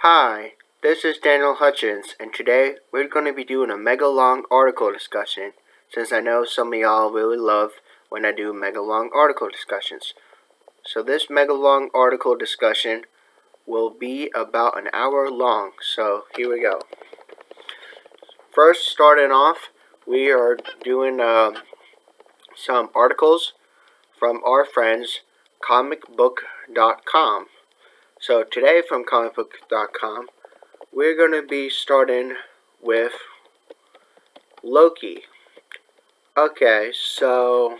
Hi, this is Daniel Hutchins, and today we're going to be doing a mega long article discussion, since I know some of y'all really love when I do mega long article discussions. So this mega long article discussion will be about an hour long, so here we go. First, starting off, we are doing some articles from our friends comicbook.com. So today from comicbook.com, we're going to be starting with Loki. Okay, so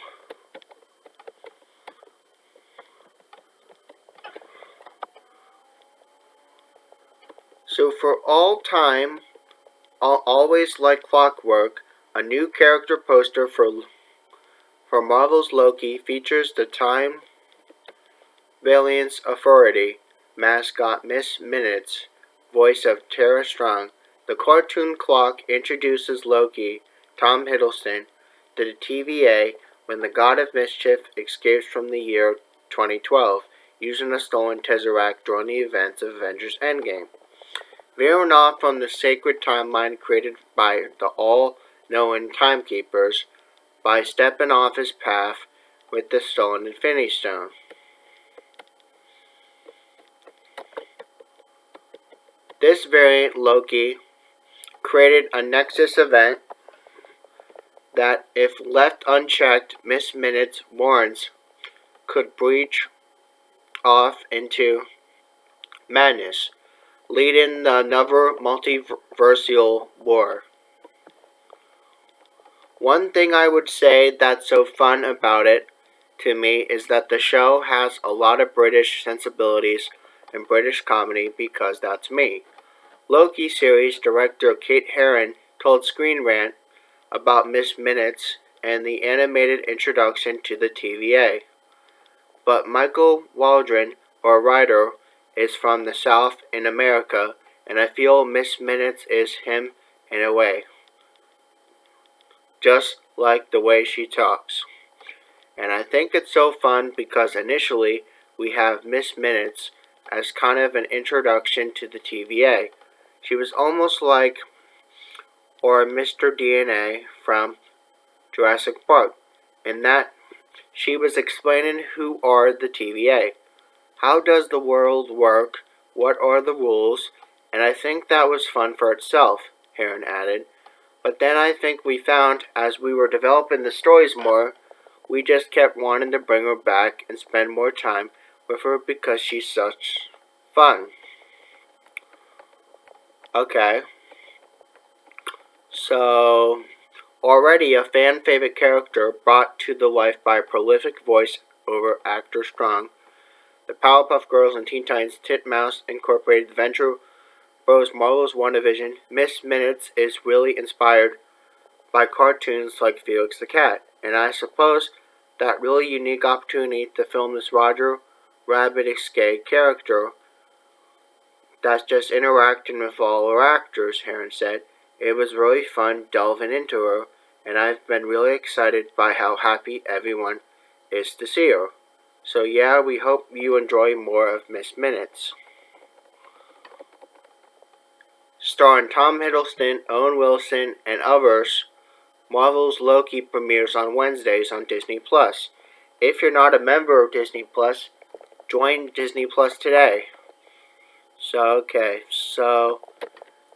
for all time, always like clockwork, a new character poster for Marvel's Loki features the Time Valiance Authority mascot Miss Minutes, voice of Tara Strong. The cartoon clock introduces Loki, Tom Hiddleston, to the TVA when the God of Mischief escapes from the year 2012, using a stolen Tesseract during the events of Avengers Endgame. Veering off from the sacred timeline created by the all-knowing timekeepers by stepping off his path with the stolen Infinity Stone. This variant, Loki, created a Nexus event that, if left unchecked, Miss Minutes warns could breach off into madness, leading another multiversal war. One thing I would say that's so fun about it to me is that the show has a lot of British sensibilities and British comedy, because that's me. Loki series director Kate Herron told Screen Rant about Miss Minutes and the animated introduction to the TVA. But Michael Waldron, our writer, is from the South in America, and I feel Miss Minutes is him in a way. Just like the way she talks. And I think it's so fun because initially we have Miss Minutes as kind of an introduction to the TVA. She was almost like or Mr. DNA from Jurassic Park, in that she was explaining who are the TVA. How does the world work? What are the rules? And I think that was fun for itself, Heron added. But then I think we found, as we were developing the stories more, we just kept wanting to bring her back and spend more time with her because she's such fun. Okay. So, already a fan favorite character brought to the life by a prolific voice-over actor Strong, the Powerpuff Girls and Teen Titans Titmouse Incorporated Venture Bros. Marvel's WandaVision, Miss Minutes is really inspired by cartoons like Felix the Cat, and I suppose that really unique opportunity to film this Roger Rabbit escape character that's just interacting with all our actors, Heron said. It was really fun delving into her, and I've been really excited by how happy everyone is to see her. So yeah, we hope you enjoy more of Miss Minutes. Starring Tom Hiddleston, Owen Wilson, and others, Marvel's Loki premieres on Wednesdays on Disney+. If you're not a member of Disney+, join Disney Plus today. So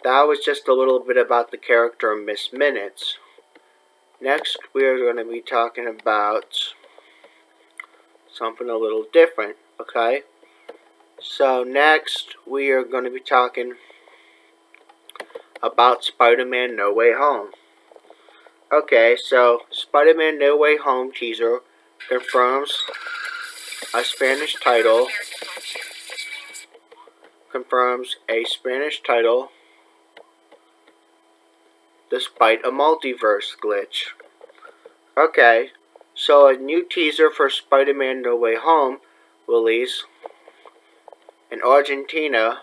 that was just a little bit about the character Miss Minutes. Next, we are going to be talking about something a little different, okay? So next, we are going to be talking about Spider-Man No Way Home. Okay, so Spider-Man No Way Home teaser confirms a Spanish title despite a multiverse glitch. Okay, so a new teaser for Spider-Man No Way Home release in Argentina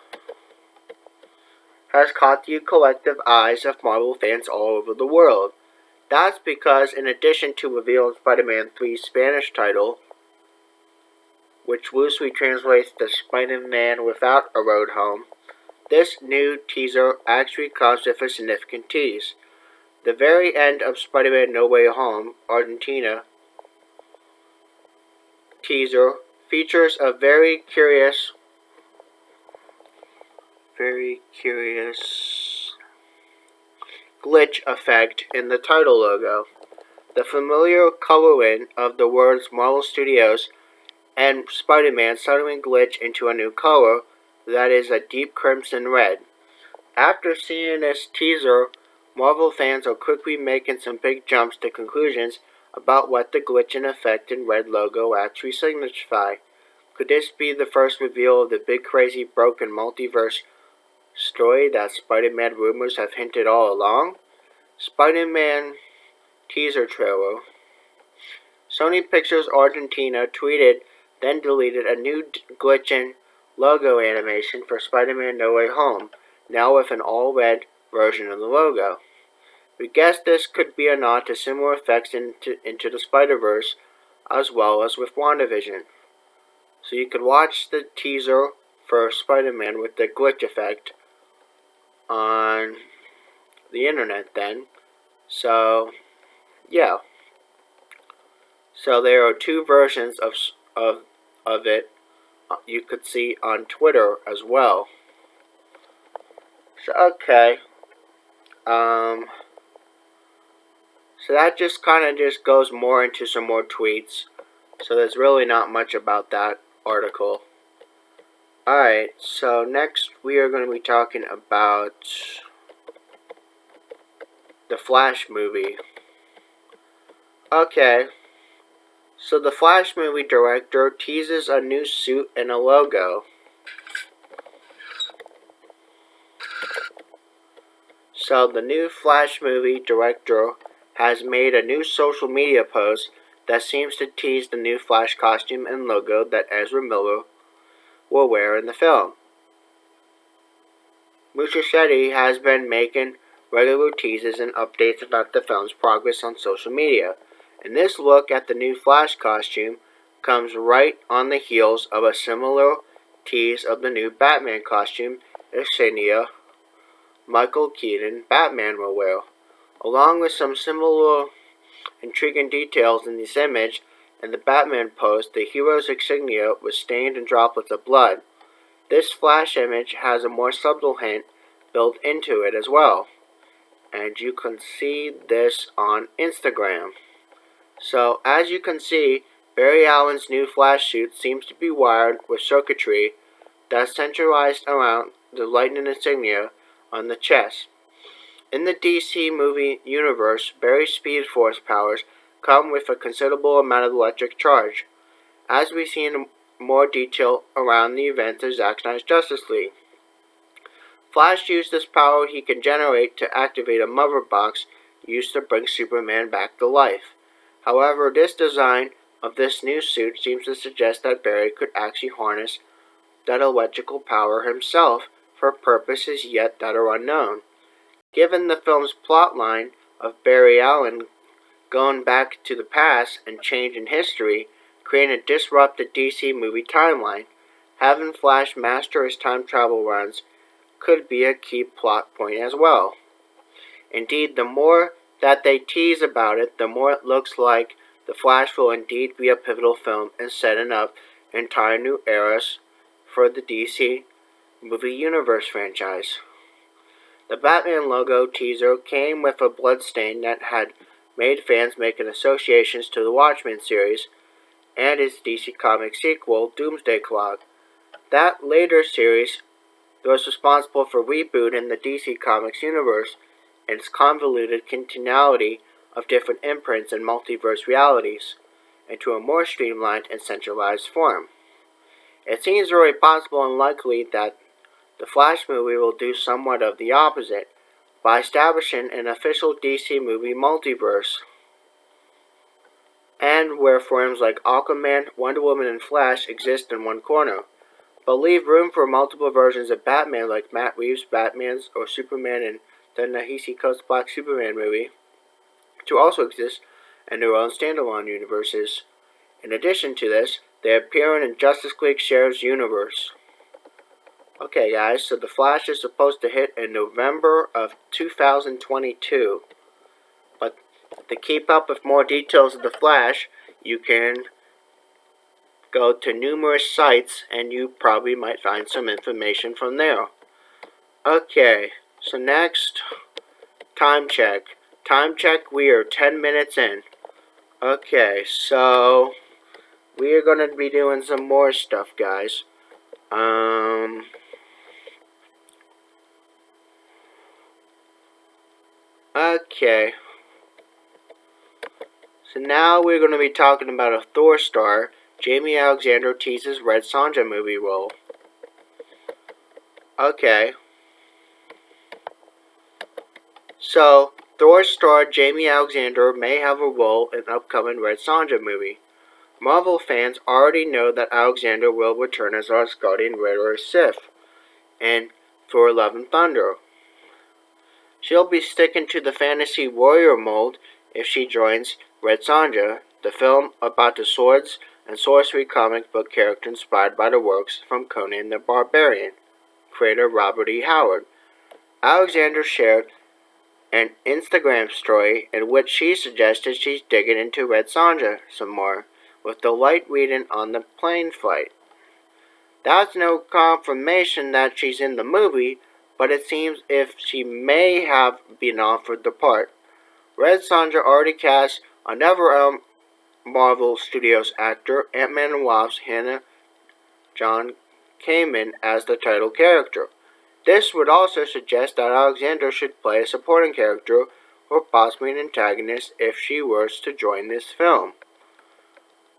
has caught the collective eyes of Marvel fans all over the world. That's because, in addition to revealing Spider-Man 3's Spanish title, which loosely translates to Spider-Man Without a Road Home, This new teaser actually comes with a significant tease. The very end of Spider-Man No Way Home, Argentina teaser features a very curious glitch effect in the title logo. The familiar coloring of the words Marvel Studios and Spider-Man suddenly glitch into a new color that is a deep crimson red. After seeing this teaser, Marvel fans are quickly making some big jumps to conclusions about what the glitch and effect in red logo actually signify. Could this be the first reveal of the big crazy broken multiverse story that Spider-Man rumors have hinted all along? Spider-Man teaser trailer. Sony Pictures Argentina tweeted, then deleted a new glitching logo animation for Spider-Man No Way Home, now with an all-red version of the logo. We guess this could be a nod to similar effects into the Spider-Verse, as well as with WandaVision. So you could watch the teaser for Spider-Man with the glitch effect on the internet then. So, yeah. So there are two versions of it you could see on Twitter as well. So, okay. So that just kind of just goes more into some more tweets. So there's really not much about that article. Alright, so next we are going to be talking about the Flash movie. Okay, so the Flash movie director teases a new suit and a logo. So the new Flash movie director has made a new social media post that seems to tease the new Flash costume and logo that Ezra Miller will wear in the film. Muschietti has been making regular teases and updates about the film's progress on social media, and this look at the new Flash costume comes right on the heels of a similar tease of the new Batman costume insignia Michael Keaton Batman will wear. Along with some similar intriguing details in this image, in the Batman post, the hero's insignia was stained in droplets of blood. This Flash image has a more subtle hint built into it as well. And you can see this on Instagram. So, as you can see, Barry Allen's new Flash suit seems to be wired with circuitry that's centralized around the lightning insignia on the chest. In the DC movie universe, Barry's Speed Force powers come with a considerable amount of electric charge, as we see in more detail around the events of Zack Snyder's Justice League. Flash used this power he can generate to activate a mother box used to bring Superman back to life. However, this design of this new suit seems to suggest that Barry could actually harness that electrical power himself for purposes yet that are unknown. Given the film's plotline of Barry Allen going back to the past and changing history, creating a disrupted DC movie timeline, having Flash master his time travel runs could be a key plot point as well. Indeed, the more that they tease about it, the more it looks like the Flash will indeed be a pivotal film in setting up entire new eras for the DC movie universe franchise. The Batman logo teaser came with a bloodstain that had made fans making associations to the Watchmen series and its DC Comics sequel, Doomsday Clock. That later series was responsible for rebooting the DC Comics universe and its convoluted continuity of different imprints and multiverse realities into a more streamlined and centralized form. It seems very possible and likely that the Flash movie will do somewhat of the opposite by establishing an official DC movie multiverse, and where forms like Aquaman, Wonder Woman, and Flash exist in one corner, but leave room for multiple versions of Batman like Matt Reeves' Batman's or Superman in the Ta-Nehisi Coates' Black Superman movie to also exist in their own standalone universes. In addition to this, they appear in Justice League Shares universe. Okay, guys, so The Flash is supposed to hit in November of 2022. But to keep up with more details of The Flash, you can go to numerous sites and you probably might find some information from there. Okay, so next, time check. Time check, we are 10 minutes in. Okay, so we are going to be doing some more stuff, guys. Okay. So now we're going to be talking about a Thor star. Jamie Alexander teases Red Sonja movie role. Okay. So, Thor star Jamie Alexander may have a role in upcoming Red Sonja movie. Marvel fans already know that Alexander will return as Asgardian Riddler Sif in Thor Love and Thunder. She'll be sticking to the fantasy warrior mold if she joins Red Sonja, the film about the swords and sorcery comic book character inspired by the works from Conan the Barbarian, creator Robert E. Howard. Alexander shared an Instagram story in which she suggested she's digging into Red Sonja some more, with the light reading on the plane flight. That's no confirmation that she's in the movie, but it seems if she may have been offered the part. Red Sonja already cast another Marvel Studios actor, Ant-Man and Wasp's Hannah John Kamen as the title character. This would also suggest that Alexander should play a supporting character or possibly an antagonist if she were to join this film.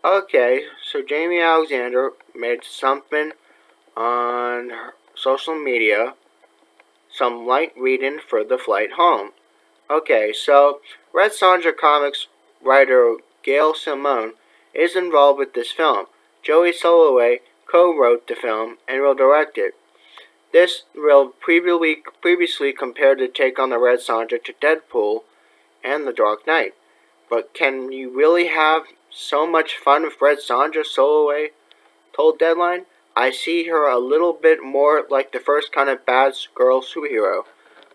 Okay, so Jamie Alexander made something on her social media, some light reading for the flight home. Okay, so Red Sonja Comics writer Gail Simone is involved with this film. Joey Soloway co-wrote the film and will direct it. This will previously compared the take on the Red Sonja to Deadpool and The Dark Knight. But can you really have so much fun with Red Sonja, Soloway told Deadline? I see her a little bit more like the first kind of bad girl superhero.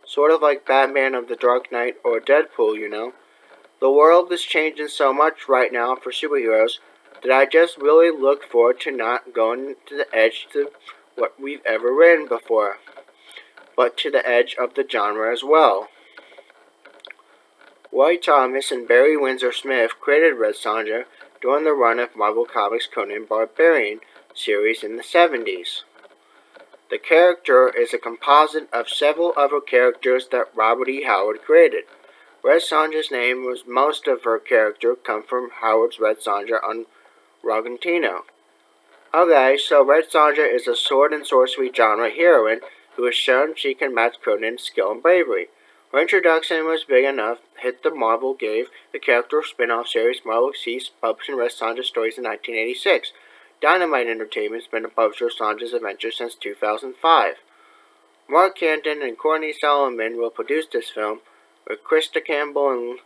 Sort of like Batman of The Dark Knight or Deadpool, you know. The world is changing so much right now for superheroes that I just really look forward to not going to the edge to what we've ever written before, but to the edge of the genre as well. Roy Thomas and Barry Windsor Smith created Red Sonja during the run of Marvel Comics' Conan Barbarian series in the 70s. The character is a composite of several other characters that Robert E. Howard created. Red Sonja's name was most of her character come from Howard's Red Sonja on Rogantino. Okay, so Red Sonja is a sword and sorcery genre heroine who has shown she can match Conan's skill and bravery. Her introduction was big enough hit that Marvel gave the character a spin-off series. Marvel ceased publishing Red Sonja stories in 1986. Dynamite Entertainment's been a publisher of Sonja's adventures since 2005. Mark Canton and Courtney Solomon will produce this film, with Krista Campbell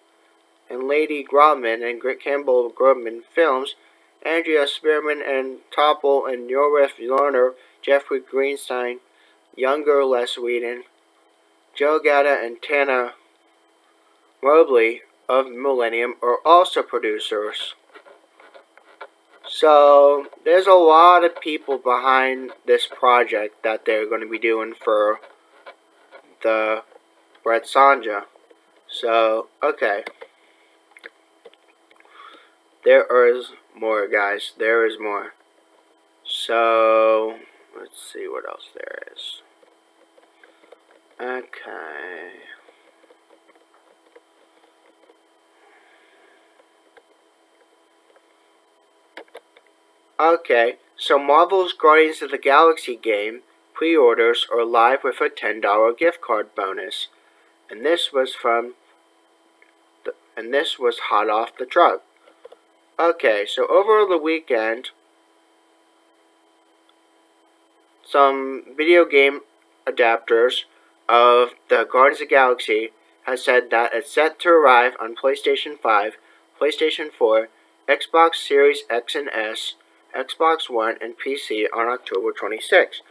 and Lady Grobman and Campbell Grobman Films, Andrea Spearman and Topple and Yorif Lerner, Jeffrey Greenstein, Younger Les Whedon, Joe Gatta and Tana Mobley of Millennium are also producers. So, there's a lot of people behind this project that they're going to be doing for the Red Sonja. So, okay. There is more, guys. There is more. So, let's see what else there is. Okay. Okay, so Marvel's Guardians of the Galaxy game pre-orders are live with a $10 gift card bonus. And this was hot off the truck. Okay, so over the weekend, some video game adapters of the Guardians of the Galaxy has said that it's set to arrive on PlayStation 5, PlayStation 4, Xbox Series X and S, Xbox One, and PC on October 26.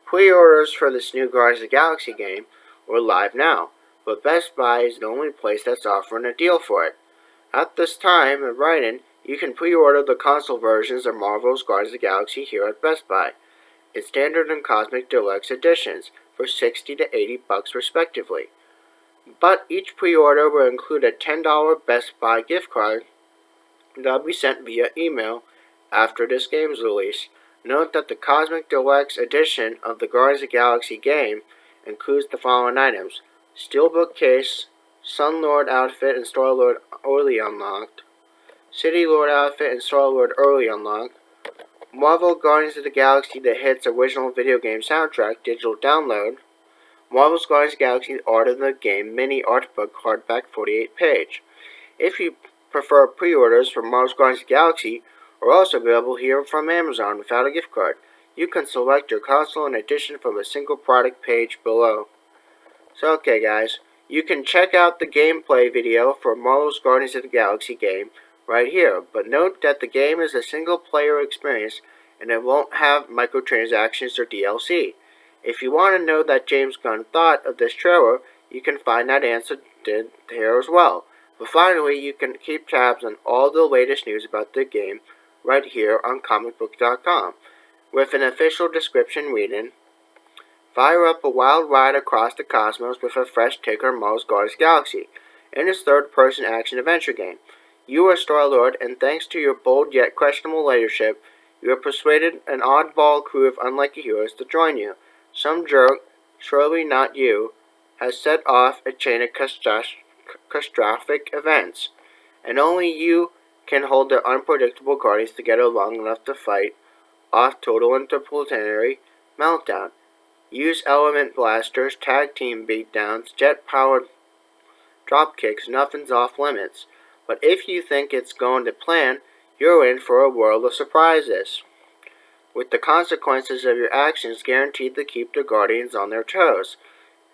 Pre-orders for this new Guardians of the Galaxy game are live now, but Best Buy is the only place that's offering a deal for it. At this time of writing, you can pre-order the console versions of Marvel's Guardians of the Galaxy here at Best Buy, in standard and cosmic deluxe editions, for $60 to $80 respectively. But each pre-order will include a $10 Best Buy gift card that will be sent via email after this game's release. Note that the Cosmic Deluxe edition of the Guardians of the Galaxy game includes the following items: Steelbook case, Sun Lord outfit and Star Lord early unlocked, City Lord outfit and Star Lord early unlocked, Marvel Guardians of the Galaxy The Hits original video game soundtrack digital download, Marvel's Guardians of the Galaxy Art of the Game mini art book hardback 48 page. If you prefer pre-orders for Marvel's Guardians of the Galaxy, are also available here from Amazon without a gift card. You can select your console in addition from a single product page below. So okay guys, you can check out the gameplay video for Marvel's Guardians of the Galaxy game right here, but note that the game is a single player experience and it won't have microtransactions or DLC. If you want to know what James Gunn thought of this trailer, you can find that answer here as well. But finally, you can keep tabs on all the latest news about the game right here on comicbook.com, with an official description reading: fire up a wild ride across the cosmos with a fresh take on Marvel's Guardians of the Galaxy in this third-person action-adventure game. You are Star-Lord, and thanks to your bold yet questionable leadership, you have persuaded an oddball crew of unlikely heroes to join you. Some jerk, surely not you, has set off a chain of catastrophic events, and only you can hold their unpredictable guardians together long enough to fight off total interplanetary meltdown. Use element blasters, tag team beatdowns, jet-powered dropkicks, nothing's off limits. But if you think it's going to plan, you're in for a world of surprises, with the consequences of your actions guaranteed to keep the Guardians on their toes.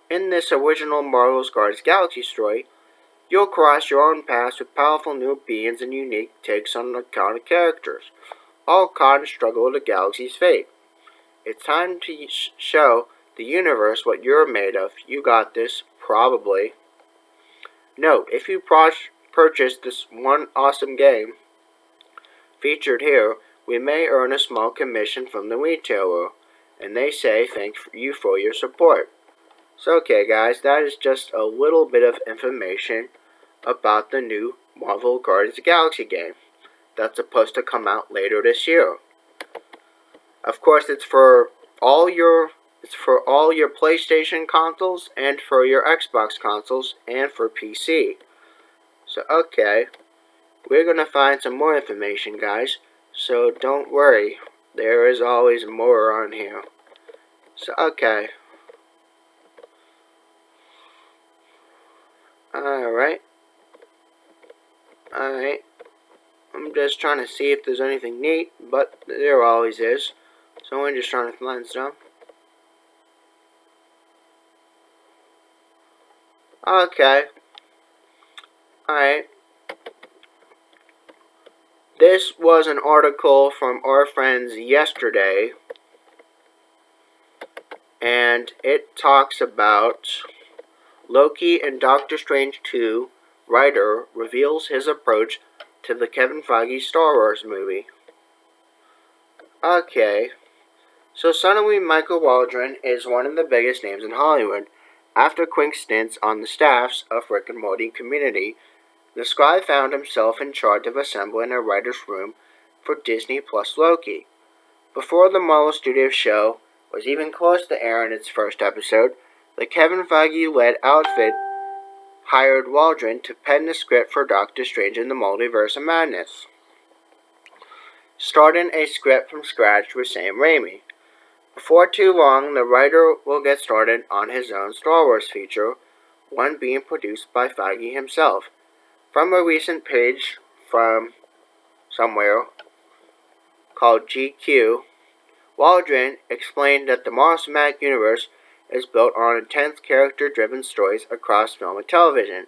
In this original Marvel's Guardians of the Galaxy story, you'll cross your own paths with powerful new beings and unique takes on iconic characters, all caught in struggle with the galaxy's fate. It's time to show the universe what you're made of. You got this, probably. Note, if you purchase this one awesome game featured here, we may earn a small commission from the retailer, and they say thank you for your support. So okay guys, that is just a little bit of information about the new Marvel Guardians of the Galaxy game that's supposed to come out later this year. Of course, it's for all your PlayStation consoles and for your Xbox consoles and for PC. So okay, we're gonna find some more information, guys. So don't worry, there is always more on here. So okay. Alright. I'm just trying to see if there's anything neat, but there always is. So I'm just trying to find some. Okay. Alright. This was an article from our friends yesterday, and it talks about Loki and Doctor Strange 2 writer reveals his approach to the Kevin Feige Star Wars movie. Okay, so suddenly Michael Waldron is one of the biggest names in Hollywood. After quick stints on the staffs of Rick and Morty Community, the scribe found himself in charge of assembling a writer's room for Disney Plus Loki. Before the Marvel Studios show was even close to airing its first episode, the Kevin Feige-led outfit hired Waldron to pen the script for Doctor Strange in the Multiverse of Madness, starting a script from scratch with Sam Raimi. Before too long, the writer will get started on his own Star Wars feature, one being produced by Feige himself. From a recent page from somewhere called GQ, Waldron explained that the Marvel Cinematic Universe is built on intense character-driven stories across film and television.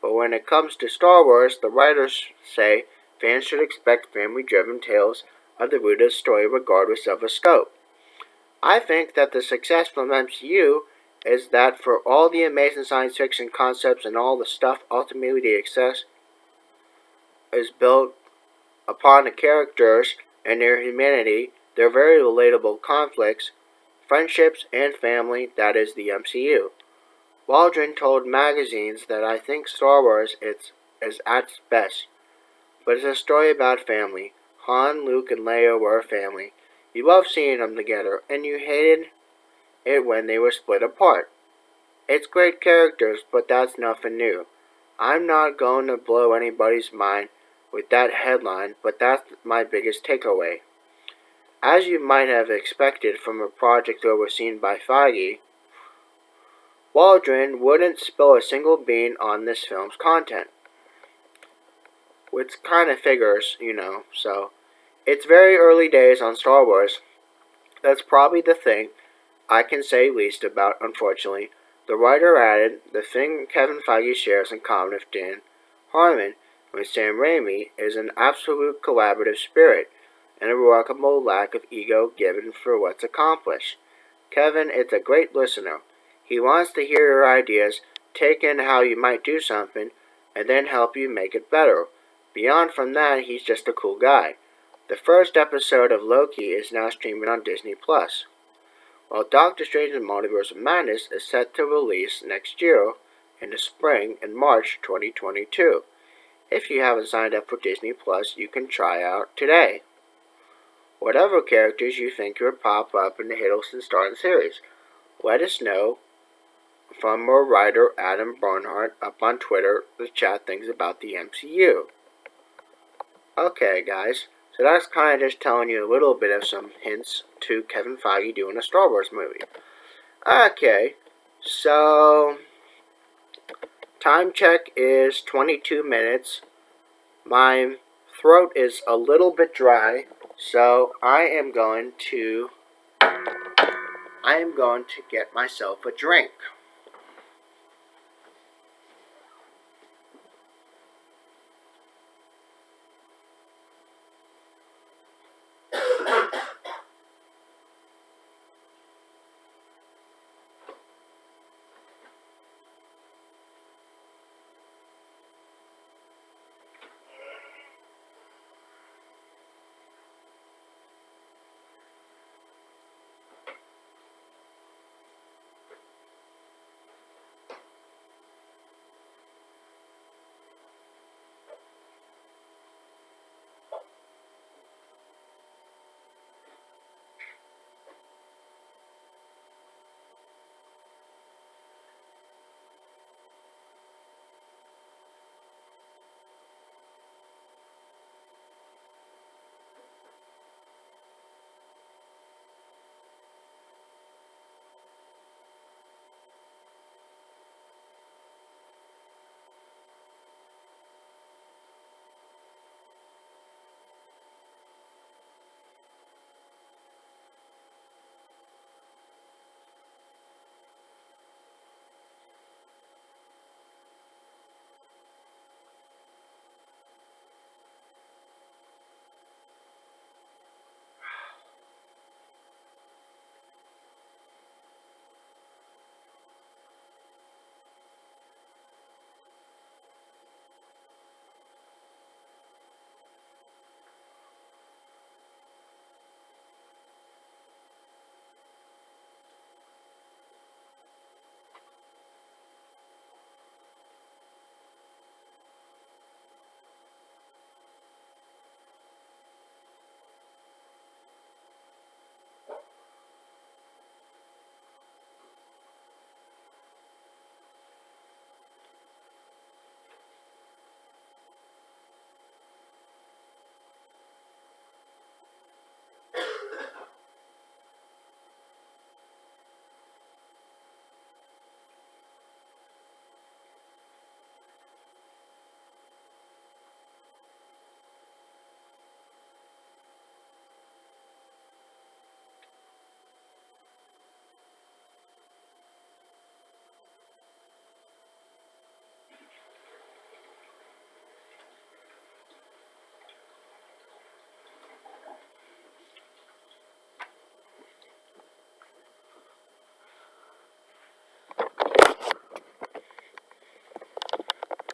But when it comes to Star Wars, the writers say fans should expect family-driven tales of the rooted story regardless of the scope. I think that the success from MCU is that for all the amazing science fiction concepts and all the stuff, ultimately the success is built upon the characters and their humanity, their very relatable conflicts, friendships, and family that is the MCU. Waldron told magazines that I think Star Wars is at its best, but it's a story about family. Han, Luke, and Leia were a family. You loved seeing them together, and you hated it when they were split apart. It's great characters, but that's nothing new. I'm not going to blow anybody's mind with that headline, but that's my biggest takeaway. As you might have expected from a project overseen by Feige, Waldron wouldn't spill a single bean on this film's content. Which kind of figures, so. It's very early days on Star Wars. That's probably the thing I can say least about, unfortunately. The writer added, the thing Kevin Feige shares in common with Dan Harmon and Sam Raimi is an absolute collaborative spirit and a remarkable lack of ego given for what's accomplished. Kevin is a great listener. He wants to hear your ideas, take in how you might do something, and then help you make it better. Beyond from that, he's just a cool guy. The first episode of Loki is now streaming on Disney+, while Doctor Strange in the Multiverse of Madness is set to release next year in the spring in March 2022. If you haven't signed up for Disney+, you can try out today. Whatever characters you think would pop up in the Hiddleston Starring series, let us know from our writer Adam Bernhardt up on Twitter to chat things about the MCU. Okay, guys, so that's kind of just telling you a little bit of some hints to Kevin Feige doing a Star Wars movie. Okay, so time check is 22 minutes. My throat is a little bit dry, so I am going to get myself a drink.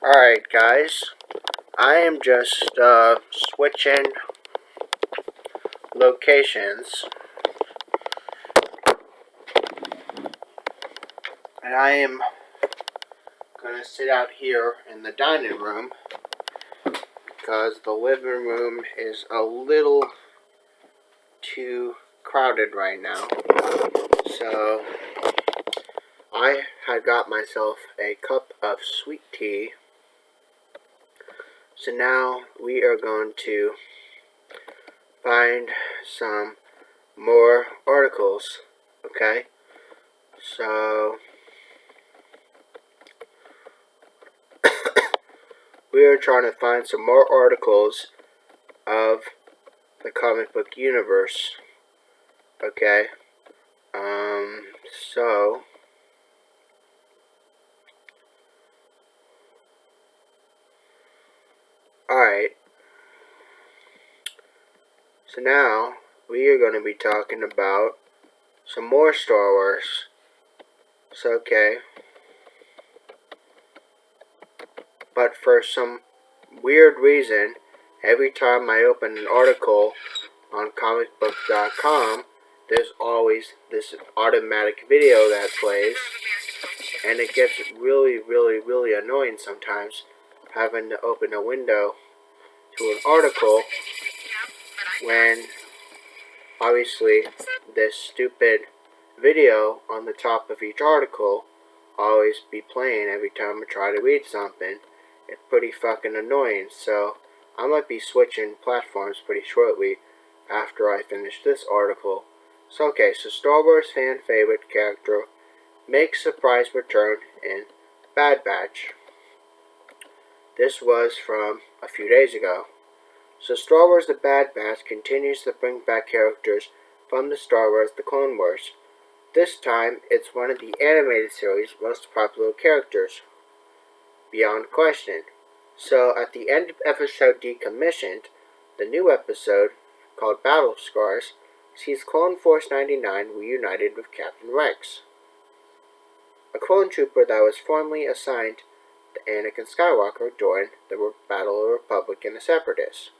Alright, guys. I am just switching locations. And I am going to sit out here in the dining room because the living room is a little too crowded right now. So I had got myself a cup of sweet tea. So now we are going to find some more articles, okay? So we are trying to find some more articles of the comic book universe, okay? So alright, so now we are going to be talking about some more Star Wars. So, okay. But for some weird reason, every time I open an article on comicbook.com, there's always this automatic video that plays, and it gets really, really, really annoying sometimes having to open a window to an article when obviously this stupid video on the top of each article always be playing every time I try to read something. It's pretty fucking annoying, so I might be switching platforms pretty shortly after I finish this article. So okay, so Star Wars fan favorite character makes surprise return in Bad Batch. This was from a few days ago. So Star Wars The Bad Batch continues to bring back characters from the Star Wars The Clone Wars. This time, it's one of the animated series' most popular characters, beyond question. So at the end of episode Decommissioned, the new episode, called Battle Scars, sees Clone Force 99 reunited with Captain Rex, a clone trooper that was formerly assigned to Anakin Skywalker during the Battle of the Republic and the Separatists,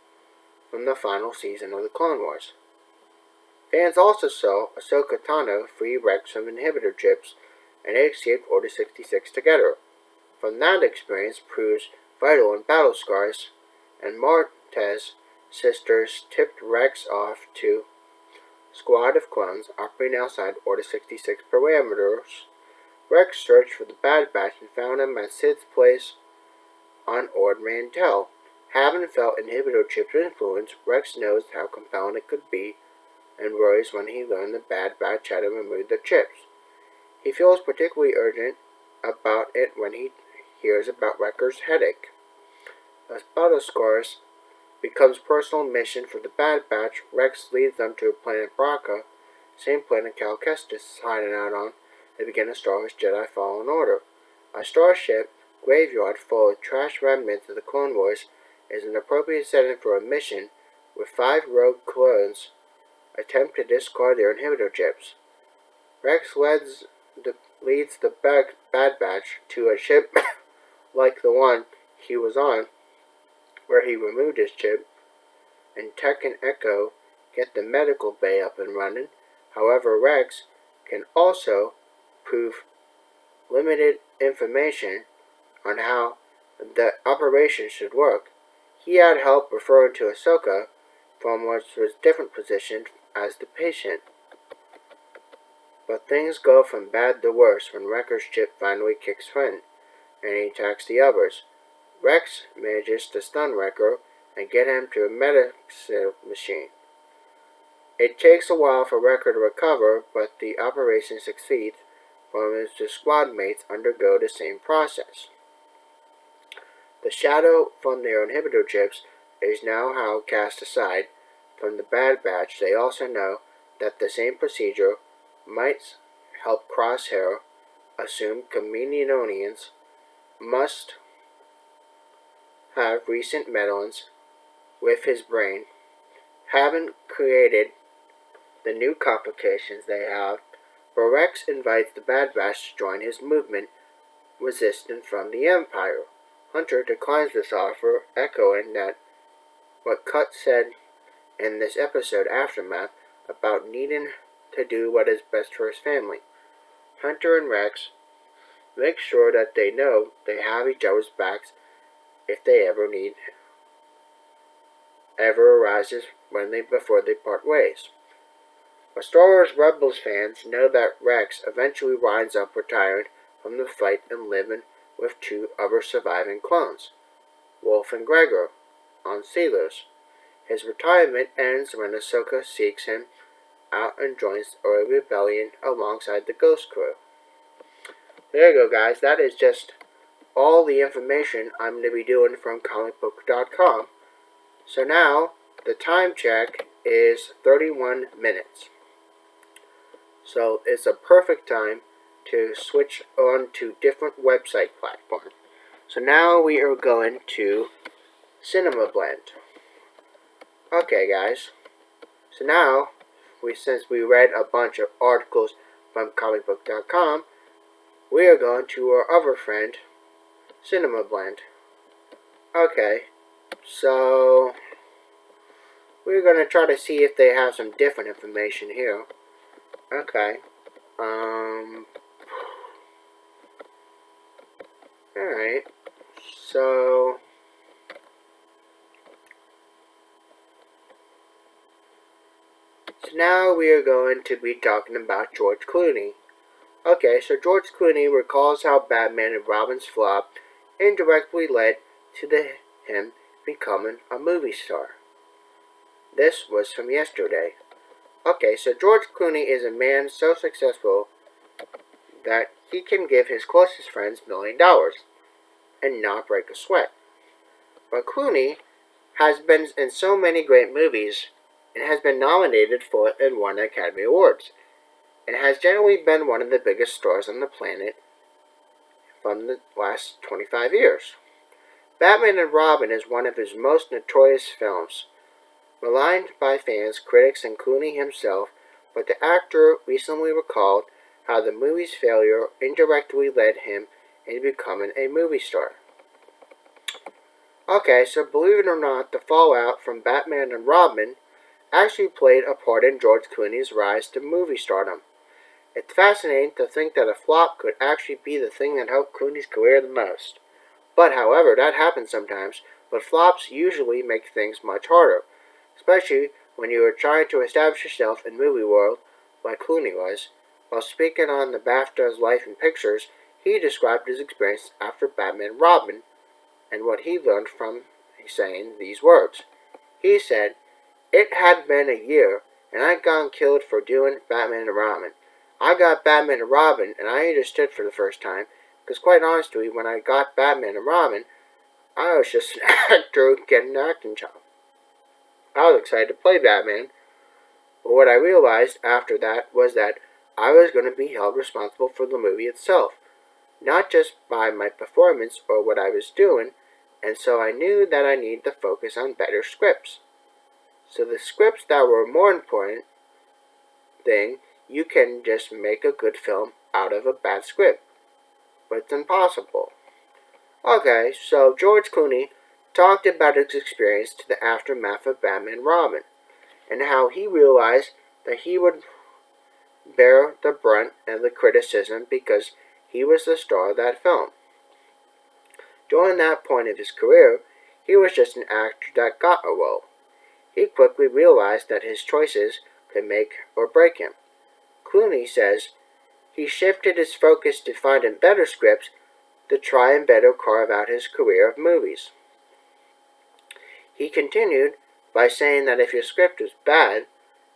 from the final season of the Clone Wars. Fans also saw Ahsoka Tano free Rex from inhibitor chips, and they escaped Order 66 together. From that experience proves vital in Battle Scars, and Martez sisters tipped Rex off to squad of clones operating outside Order 66 parameters. Rex searched for the Bad Batch and found him at Sid's place on Ord Mantell. Having felt inhibitor chips' influence, Rex knows how compelling it could be, and worries when he learned the Bad Batch had to remove the chips. He feels particularly urgent about it when he hears about Wrecker's headache. As Battle Scars becomes personal mission for the Bad Batch, Rex leads them to a planet Braca, same planet Cal Kestis is hiding out on, to begin a Star Wars Jedi Fallen Order. A starship graveyard full of trash remnants of the Clone Wars is an appropriate setting for a mission where 5 rogue clones attempt to discard their inhibitor chips. Rex leads the Bad Batch to a ship like the one he was on, where he removed his chip, and Tech and Echo get the medical bay up and running. However, Rex can also prove limited information on how the operation should work. He had help referring to Ahsoka, from which was different positioned as the patient. But things go from bad to worse when Wrecker's chip finally kicks in, and he attacks the others. Rex manages to stun Wrecker and get him to a medicine machine. It takes a while for Wrecker to recover, but the operation succeeds, while his squad mates undergo the same process. The shadow from their inhibitor chips is now how cast aside from the Bad Batch. They also know that the same procedure might help Crosshair assume Kaminoans must have recent meddlings with his brain. Having created the new complications they have, Rex invites the Bad Batch to join his movement, resistance from the Empire. Hunter declines this offer, echoing that what Cut said in this episode Aftermath about needing to do what is best for his family. Hunter and Rex make sure that they know they have each other's backs if they ever arises before they part ways. But Star Wars Rebels fans know that Rex eventually winds up retiring from the fight and living with two other surviving clones, Wolf and Gregor, on Sealos. His retirement ends when Ahsoka seeks him out and joins the early rebellion alongside the Ghost Crew. There you go, guys. That is just all the information I'm going to be doing from comicbook.com. So now, the time check is 31 minutes. So it's a perfect time to switch on to different website platforms. So now we are going to Cinema Blend. Okay, guys. So now, since we read a bunch of articles from comicbook.com, we are going to our other friend, Cinema Blend. Okay, so we're going to try to see if they have some different information here. Okay. Alright. So now we are going to be talking about George Clooney. Okay, so George Clooney recalls how Batman and Robin's flop indirectly led to him becoming a movie star. This was from yesterday. Okay, so George Clooney is a man so successful that he can give his closest friends $1 million and not break a sweat. But Clooney has been in so many great movies and has been nominated for and won Academy Awards, and has generally been one of the biggest stars on the planet from the last 25 years. Batman and Robin is one of his most notorious films, maligned by fans, critics, and Clooney himself, but the actor recently recalled how the movie's failure indirectly led him into becoming a movie star. Okay, so believe it or not, the fallout from Batman and Robin actually played a part in George Clooney's rise to movie stardom. It's fascinating to think that a flop could actually be the thing that helped Clooney's career the most. But however, that happens sometimes, but flops usually make things much harder, especially when you are trying to establish yourself in movie world like Clooney was. While speaking on the BAFTA's Life in Pictures, he described his experience after Batman and Robin and what he learned from saying these words. He said, "It had been a year, and I'd gone killed for doing Batman and Robin. I got Batman and Robin, and I understood for the first time, because quite honestly, when I got Batman and Robin, I was just an actor getting an acting job. I was excited to play Batman, but what I realized after that was that I was going to be held responsible for the movie itself, not just by my performance or what I was doing, and so I knew that I needed to focus on better scripts. So the scripts that were more important thing, you can just make a good film out of a bad script. But it's impossible." Okay, so George Clooney talked about his experience to the aftermath of Batman and Robin, and how he realized that he would bear the brunt of the criticism because he was the star of that film. During that point of his career, he was just an actor that got a role. He quickly realized that his choices could make or break him. Clooney says he shifted his focus to finding better scripts to try and better carve out his career of movies. He continued by saying that if your script is bad,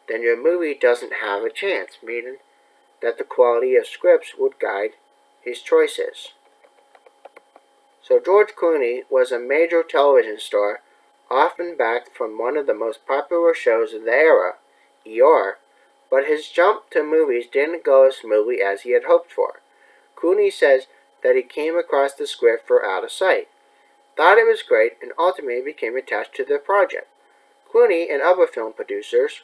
then your movie doesn't have a chance, meaning that the quality of scripts would guide his choices. So George Clooney was a major television star, often backed from one of the most popular shows of the era, ER, but his jump to movies didn't go as smoothly as he had hoped for. Clooney says that he came across the script for Out of Sight, thought it was great, and ultimately became attached to the project. Clooney and other film producers,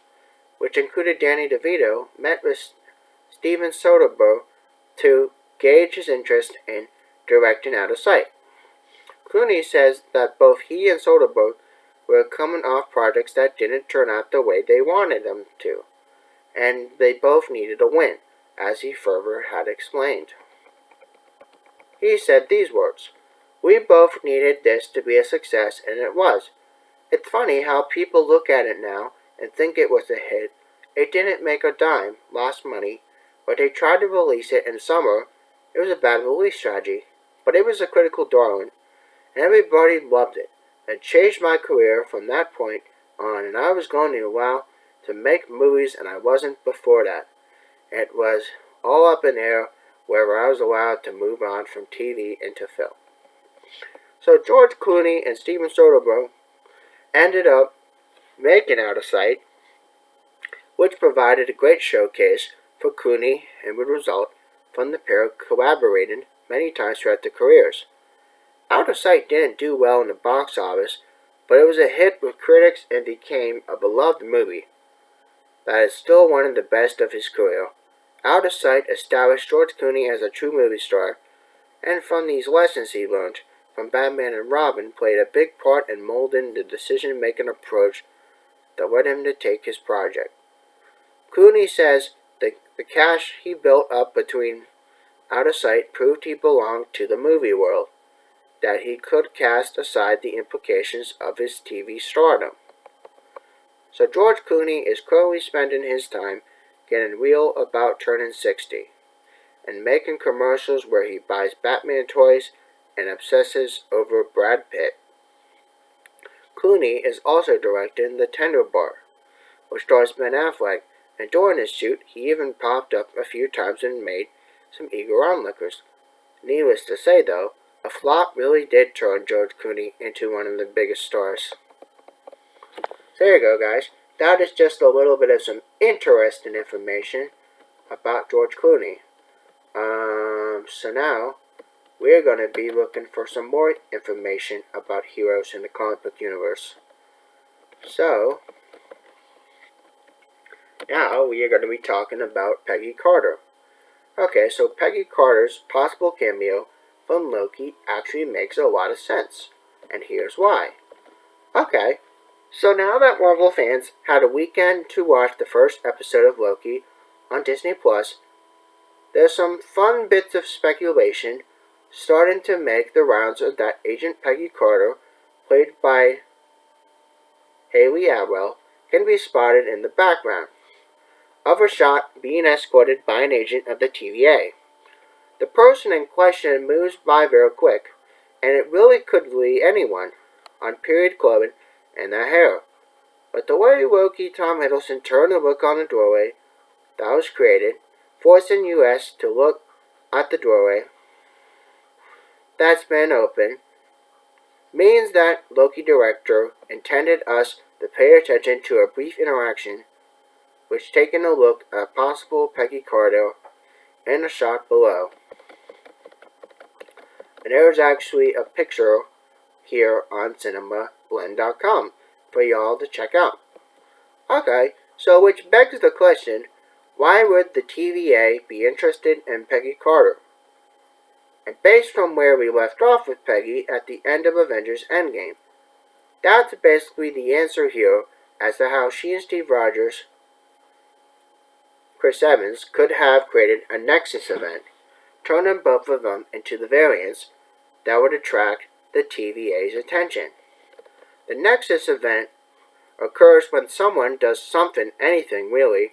which included Danny DeVito, met with Steven Soderbergh to gauge his interest in directing Out of Sight. Clooney says that both he and Soderbergh were coming off projects that didn't turn out the way they wanted them to, and they both needed a win, as he further had explained. He said these words, "We both needed this to be a success, and it was. It's funny how people look at it now and think it was a hit. It didn't make a dime, lost money, but they tried to release it in summer. It was a bad release strategy, but it was a critical darling, and everybody loved it. It changed my career from that point on, and I was going to allow to make movies, and I wasn't before that. It was all up in the air whether I was allowed to move on from TV into film." So George Clooney and Steven Soderbergh ended up making Out of Sight, which provided a great showcase for Clooney and would result from the pair collaborating many times throughout their careers. Out of Sight didn't do well in the box office, but it was a hit with critics and became a beloved movie that is still one of the best of his career. Out of Sight established George Clooney as a true movie star, and from these lessons he learned from Batman and Robin played a big part in molding the decision-making approach that led him to take his project. Clooney says the cash he built up between Out of Sight proved he belonged to the movie world, that he could cast aside the implications of his TV stardom. So George Clooney is currently spending his time getting real about turning 60 and making commercials where he buys Batman toys and obsesses over Brad Pitt. Clooney is also directing The Tender Bar, which stars Ben Affleck, and during his shoot he even popped up a few times and made some eager onlookers. Needless to say though, a flop really did turn George Clooney into one of the biggest stars. So there you go, guys. That is just a little bit of some interesting information about George Clooney. So now we're going to be looking for some more information about heroes in the comic book universe. So now we are going to be talking about Peggy Carter. Okay, so Peggy Carter's possible cameo from Loki actually makes a lot of sense, and here's why. Okay, so now that Marvel fans had a weekend to watch the first episode of Loki on Disney+, there's some fun bits of speculation starting to make the rounds of that Agent Peggy Carter, played by Haley Atwell, can be spotted in the background of a shot being escorted by an agent of the TVA. The person in question moves by very quick, and it really could be anyone on period clothing and their hair. But the way Loki Tom Hiddleston turned to look on the doorway that was created, forcing US to look at the doorway that's been open, means that Loki director intended us to pay attention to a brief interaction which taking a look at possible Peggy Carter in a shot below. And there's actually a picture here on cinemablend.com for y'all to check out. Okay, so which begs the question, why would the TVA be interested in Peggy Carter? And based from where we left off with Peggy at the end of Avengers Endgame, that's basically the answer here as to how she and Steve Rogers, Chris Evans, could have created a Nexus event, turning both of them into the variants that would attract the TVA's attention. The Nexus event occurs when someone does something, anything really,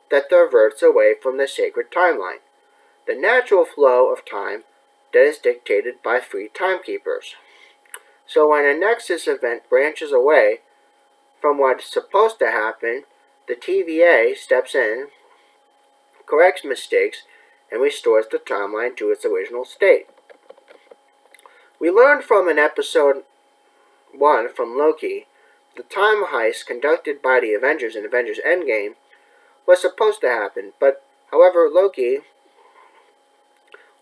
that diverts away from the sacred timeline, the natural flow of time that is dictated by free timekeepers. So when a Nexus event branches away from what's supposed to happen, the TVA steps in, corrects mistakes, and restores the timeline to its original state. We learned from an episode 1 from Loki, the time heist conducted by the Avengers in Avengers Endgame was supposed to happen, but however Loki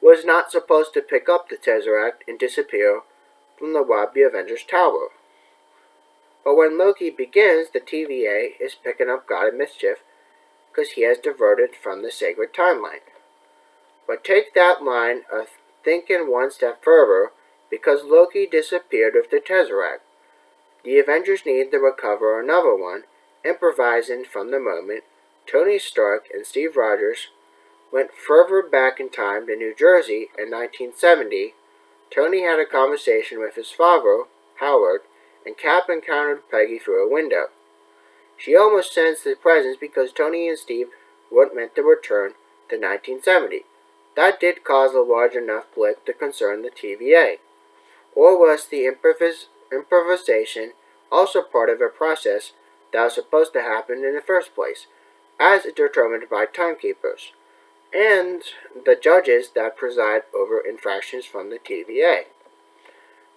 was not supposed to pick up the Tesseract and disappear from the Robbie Avengers Tower. But when Loki begins, the TVA is picking up God of Mischief because he has diverted from the sacred timeline. But take that line of thinking one step further because Loki disappeared with the Tesseract. The Avengers need to recover another one. Improvising from the moment, Tony Stark and Steve Rogers went further back in time to New Jersey in 1970. Tony had a conversation with his father, Howard, and Cap encountered Peggy through a window. She almost sensed his presence because Tony and Steve weren't meant to return to 1970. That did cause a large enough blip to concern the TVA. Or was the improvisation also part of a process that was supposed to happen in the first place, as determined by timekeepers, and the judges that preside over infractions from the TVA?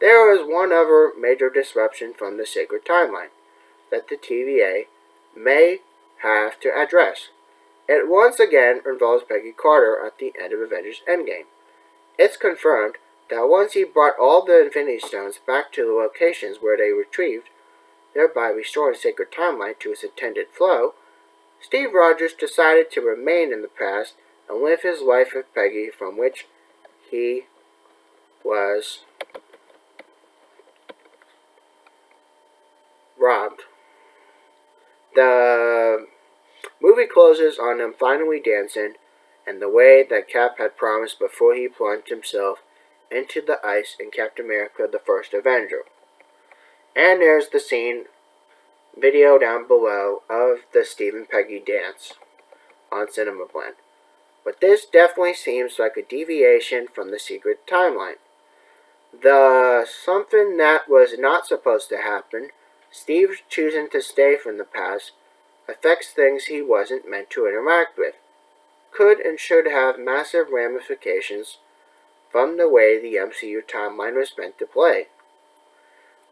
There is one other major disruption from the sacred timeline that the TVA may have to address. It once again involves Peggy Carter at the end of Avengers Endgame. It's confirmed that once he brought all the Infinity Stones back to the locations where they retrieved, thereby restoring Sacred Timeline to its intended flow, Steve Rogers decided to remain in the past and live his life with Peggy, from which he was robbed. The movie closes on them finally dancing in the way that Cap had promised before he plunged himself into the ice in Captain America the First Avenger. And there's the scene video down below of the Steve and Peggy dance on Cinema Blend. But this definitely seems like a deviation from the secret timeline. The something that was not supposed to happen, Steve choosing to stay from the past, affects things he wasn't meant to interact with, could and should have massive ramifications from the way the MCU timeline was meant to play.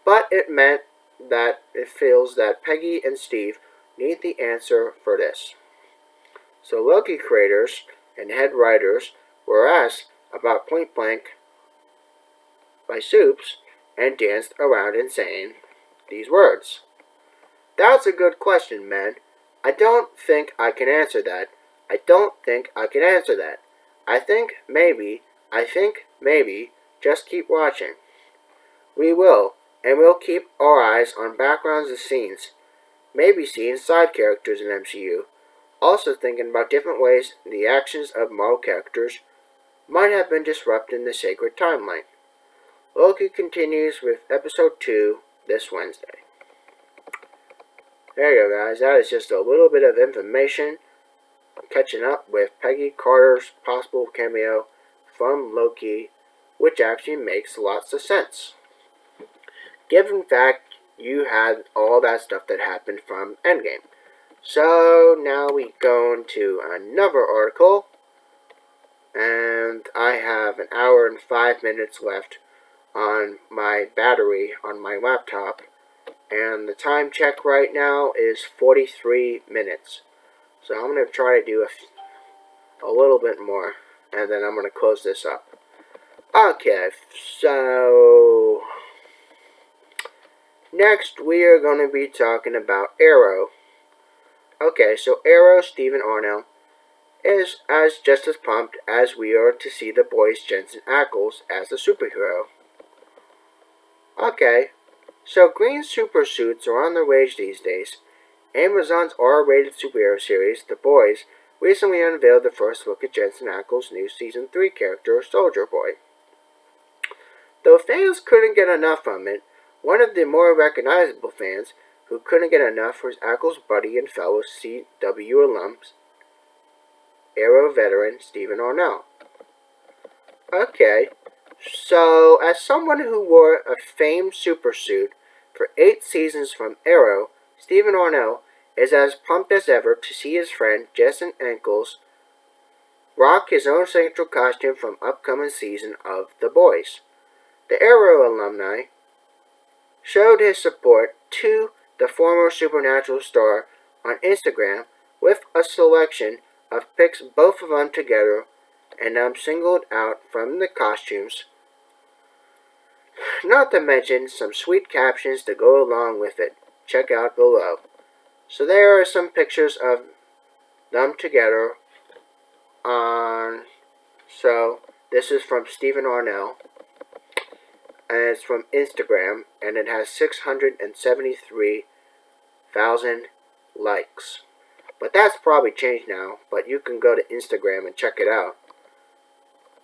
But it meant that it feels that Peggy and Steve need the answer for this. So Loki creators and head writers were asked about Point Blank by Soups and danced around in saying these words. That's a good question, man. I don't think I can answer that. I don't think I can answer that. I think maybe, just keep watching. We will, and we'll keep our eyes on backgrounds of scenes. Maybe seeing side characters in MCU. Also thinking about different ways the actions of Marvel characters might have been disrupting the sacred timeline. Loki continues with episode 2 this Wednesday. There you go, guys. That is just a little bit of information. I'm catching up with Peggy Carter's possible cameo from Loki, which actually makes lots of sense, given fact you had all that stuff that happened from Endgame. So now we go into another article, and I have an hour and 5 minutes left on my battery on my laptop, and the time check right now is 43 minutes. So I'm going to try to do a little bit more, and then I'm going to close this up. Okay, so next we are going to be talking about Arrow. Okay, so Arrow Stephen Arnell is just as pumped as we are to see the boys Jensen Ackles as a superhero. Okay, so green super suits are on the rage these days. Amazon's R-rated superhero series, The Boys, recently unveiled the first look at Jensen Ackles' new Season 3 character, Soldier Boy. Though fans couldn't get enough from it, one of the more recognizable fans who couldn't get enough was Ackles' buddy and fellow CW alum, Arrow veteran Stephen Arnell. Okay, so as someone who wore a famed supersuit for 8 seasons from Arrow, Stephen Arnell is as pumped as ever to see his friend Jensen Ackles rock his own signature costume from upcoming season of The Boys. The Arrow alumni showed his support to the former Supernatural star on Instagram with a selection of pics, both of them together, and I'm singled out from the costumes, not to mention some sweet captions to go along with it. Check out below. So there are some pictures of them together on, so this is from Stephen Arnell. and it's from Instagram, and it has 673,000 likes. But that's probably changed now, but you can go to Instagram and check it out.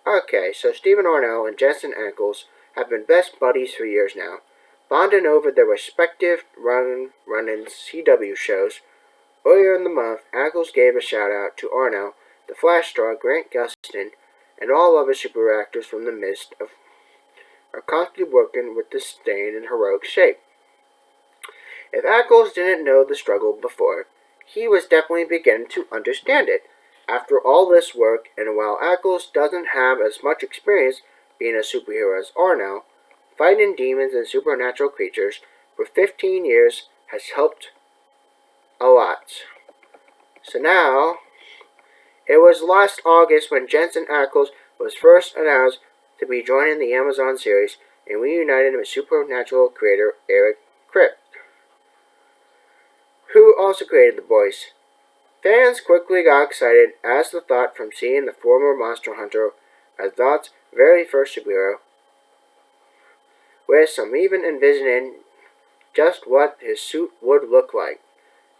Okay, so Stephen Arnell and Jensen Ackles have been best buddies for years now, bonding over their respective run-in CW shows. Earlier in the month, Ackles gave a shout-out to Arnell, the Flash star Grant Gustin, and all other super actors from the mist are constantly working with the staying in heroic shape. If Ackles didn't know the struggle before, he was definitely beginning to understand it. After all this work, and while Ackles doesn't have as much experience being a superhero as Arnell, fighting demons and supernatural creatures for 15 years has helped a lot. So now, it was last August when Jensen Ackles was first announced to be joining the Amazon series and reunited with Supernatural creator Eric Kripke, who also created The Boys. Fans quickly got excited as the thought from seeing the former Monster Hunter as Dot's very first superhero, with some even envisioning just what his suit would look like.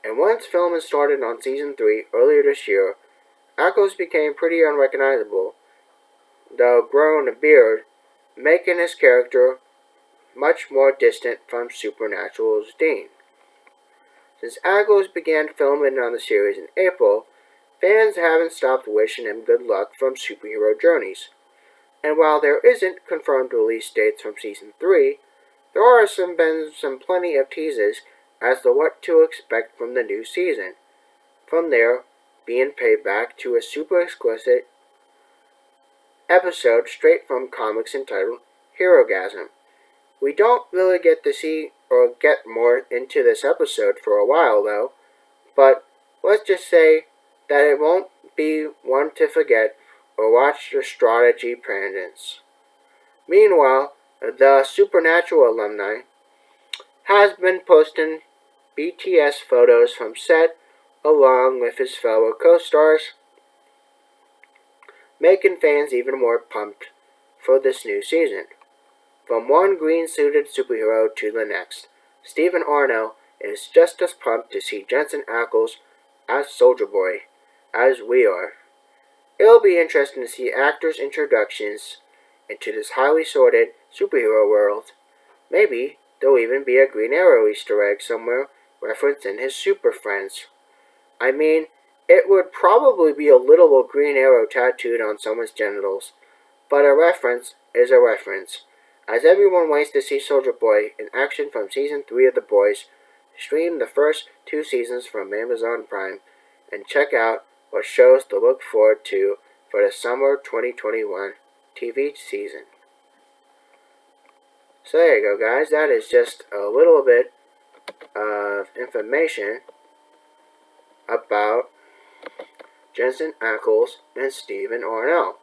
And once filming started on Season 3 earlier this year, Ackles became pretty unrecognizable, though growing a beard, making his character much more distant from Supernatural's Dean. Since Ackles began filming on the series in April, fans haven't stopped wishing him good luck from superhero journeys. And while there isn't confirmed release dates from Season 3, there are been plenty of teases as to what to expect from the new season. From there, being paid back to a super explicit episode straight from comics entitled Herogasm. We don't really get to see or get more into this episode for a while though, but let's just say that it won't be one to forget or watch the strategy pendants. Meanwhile, the Supernatural alumni has been posting BTS photos from set along with his fellow co-stars, making fans even more pumped for this new season. From one green-suited superhero to the next, Stephen Arnell is just as pumped to see Jensen Ackles as Soldier Boy as we are. It'll be interesting to see actors' introductions into this highly sorted superhero world. Maybe there'll even be a Green Arrow Easter egg somewhere referencing his super friends. I mean, it would probably be a little green arrow tattooed on someone's genitals, but a reference is a reference. As everyone waits to see Soldier Boy in action from Season 3 of The Boys, stream the first 2 seasons from Amazon Prime, and check out what shows to look forward to for the summer 2021 TV season. So there you go, guys. That is just a little bit of information about Jensen Ackles and Stephen Arnell.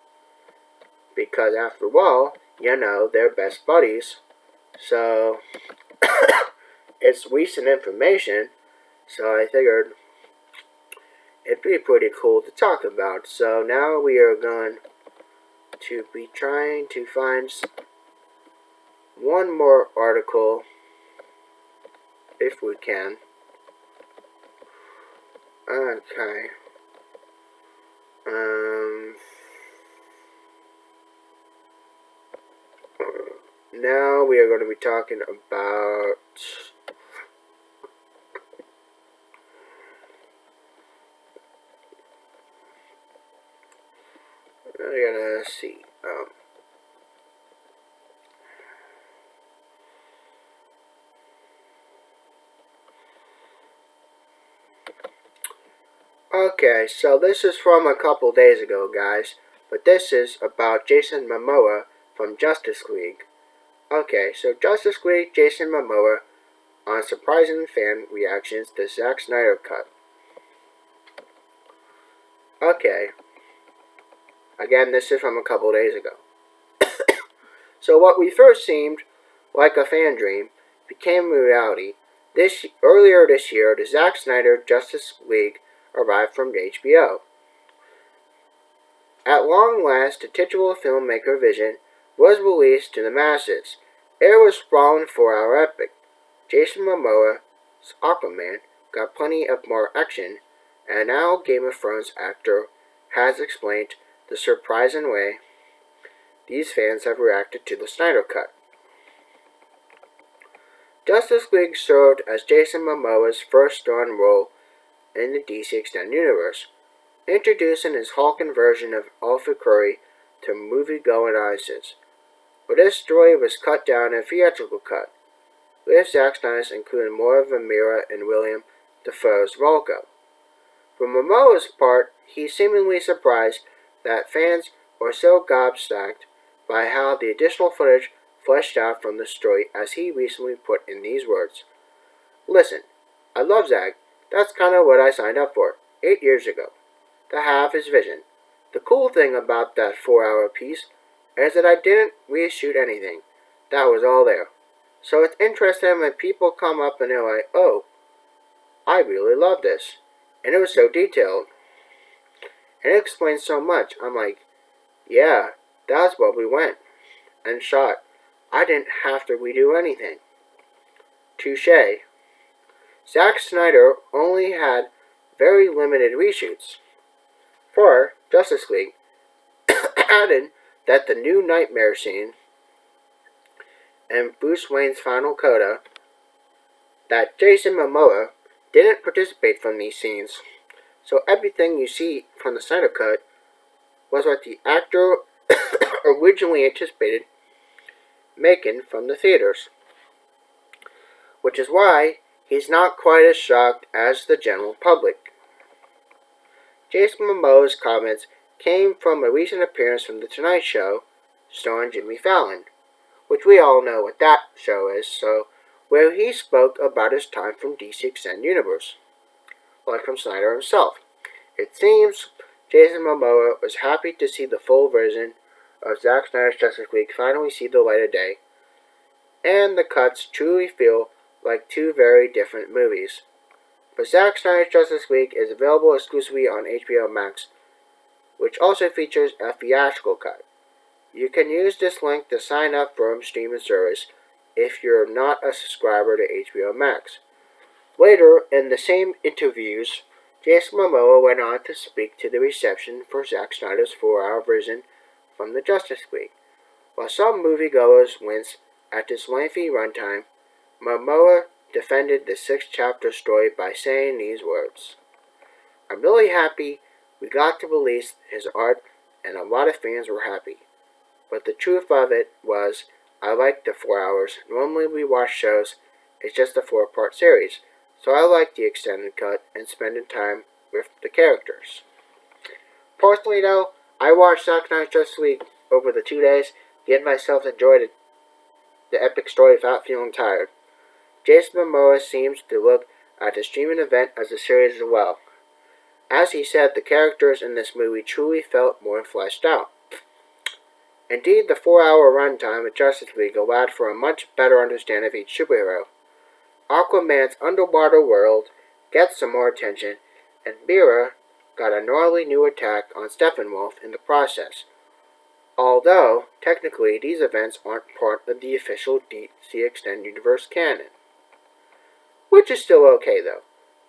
Because after all, you know, they're best buddies. So, it's recent information. So I figured it'd be pretty cool to talk about. So now we are going to be trying to find one more article, if we can. Okay. Now we are going to be talking about I gotta see. Okay, so this is from a couple days ago, guys, but this is about Jason Momoa from Justice League. Okay, so Justice League Jason Momoa on surprising fan reactions to Zack Snyder Cut. Okay, again, this is from a couple days ago. So what we first seemed like a fan dream became reality. Earlier this year, the Zack Snyder Justice League arrived from HBO. At long last, the titular filmmaker vision was released to the masses. It was sprawling 4-hour epic. Jason Momoa's Aquaman got plenty of more action, and now Game of Thrones actor has explained the surprising way these fans have reacted to the Snyder Cut. Justice League served as Jason Momoa's first starring role in the DC Extended Universe, introducing his Hulking version of Arthur Curry to movie-going audiences. But this story was cut down in a theatrical cut, with Zack Snyder's including more of Amira and William Dafoe's Volko. For Momoa's part, he's seemingly surprised that fans were so gobsmacked by how the additional footage fleshed out from the story, as he recently put in these words. "Listen, I love Zack. That's kind of what I signed up for 8 years ago, to have his vision. The cool thing about that 4-hour piece is that I didn't reshoot anything. That was all there. So it's interesting when people come up and they're like, oh, I really love this. And it was so detailed. And it explains so much." I'm like, yeah, that's what we went and shot. I didn't have to redo anything. Touché. Zack Snyder only had very limited reshoots. For Justice League, added that the new nightmare scene and Bruce Wayne's final coda, that Jason Momoa didn't participate from these scenes. So everything you see from the Snyder Cut was what the actor originally anticipated making from the theaters. Which is why he's not quite as shocked as the general public. Jason Momoa's comments came from a recent appearance from The Tonight Show, starring Jimmy Fallon, which we all know what that show is, so where he spoke about his time from DC Extended Universe, like from Snyder himself. It seems Jason Momoa was happy to see the full version of Zack Snyder's Justice League finally see the light of day, and the cuts truly feel like two very different movies. But Zack Snyder's Justice League is available exclusively on HBO Max, which also features a theatrical cut. You can use this link to sign up for a streaming service if you're not a subscriber to HBO Max. Later, in the same interviews, Jason Momoa went on to speak to the reception for Zack Snyder's 4-hour version from the Justice League. While some moviegoers winced at this lengthy runtime, Momoa defended the 6-chapter story by saying these words. "I'm really happy we got to release his art, and a lot of fans were happy. But the truth of it was, I liked the 4 hours. Normally we watch shows, it's just a 4-part series, so I like the extended cut and spending time with the characters. Personally though, I watched Zack Snyder's Justice League over the 2 days, getting myself to enjoy the epic story without feeling tired. Jason Momoa seems to look at the streaming event as a series as well. As he said, the characters in this movie truly felt more fleshed out. Indeed, the 4-hour runtime of Justice League allowed for a much better understanding of each superhero. Aquaman's underwater world gets some more attention, and Mera got a gnarly new attack on Steppenwolf in the process. Although, technically, these events aren't part of the official DC Extended Universe canon. Which is still okay though.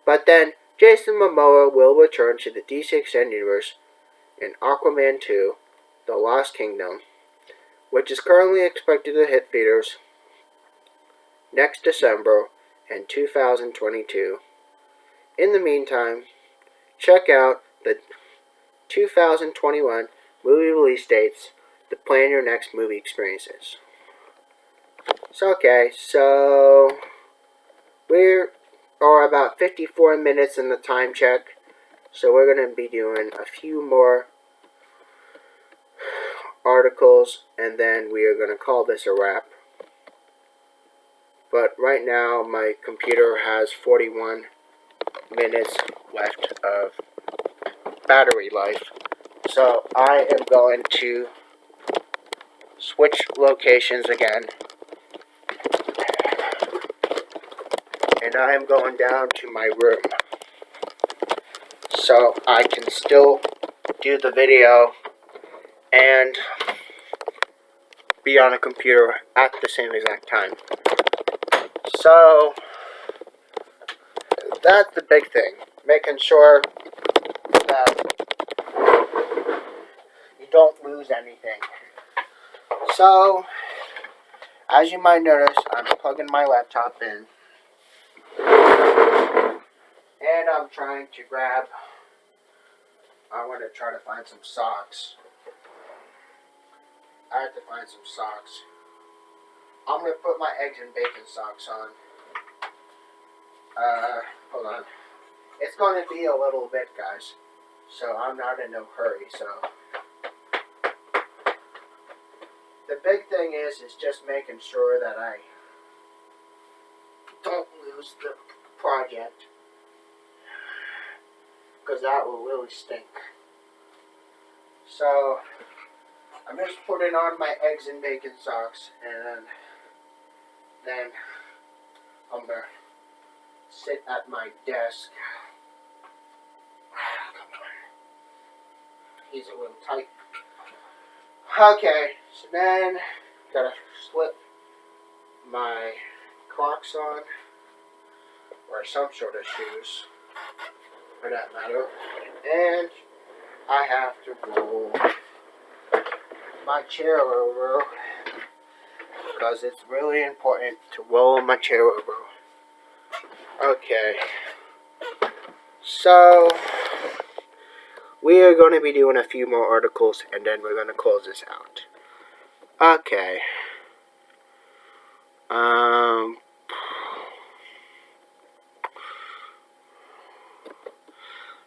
But then, Jason Momoa will return to the DC Extended Universe in Aquaman 2, The Lost Kingdom, which is currently expected to hit theaters next December in 2022. In the meantime, check out the 2021 movie release dates to plan your next movie experiences. So we are about 54 minutes in the time check, so we're going to be doing a few more articles, and then we are going to call this a wrap. But right now, my computer has 41 minutes left of battery life, so I am going to switch locations again, and I am going down to my room so I can still do the video and be on a computer at the same exact time. So that's the big thing, making sure that you don't lose anything. So, as you might notice, I'm plugging my laptop in, and I'm trying to grab, I want to try to find some socks. I have to find some socks. I'm going to put my eggs and bacon socks on. Hold on. It's going to be a little bit, guys. So I'm not in no hurry, so. The big thing is just making sure that I don't lose the project. Because that will really stink. So, I'm just putting on my eggs and bacon socks, and then I'm going to sit at my desk. He's a little tight. Okay, so then gotta slip my Crocs on, or some sort of shoes, for that matter, and I have to roll my chair over, because it's really important to roll my chair over. Okay, so we are going to be doing a few more articles, and then we're going to close this out. Okay.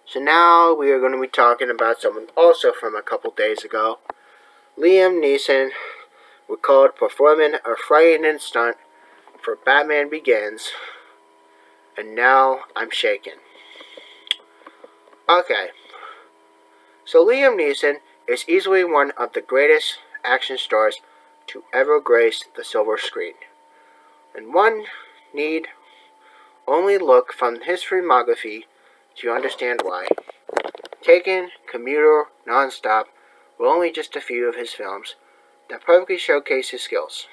So now we are going to be talking about someone also from a couple days ago. Liam Neeson recalled performing a frightening stunt for Batman Begins, and now I'm shaken. Okay. So Liam Neeson is easily one of the greatest action stars to ever grace the silver screen. And one need only look from his filmography to understand why. Taken, Commuter, Nonstop were only just a few of his films that perfectly showcase his skills.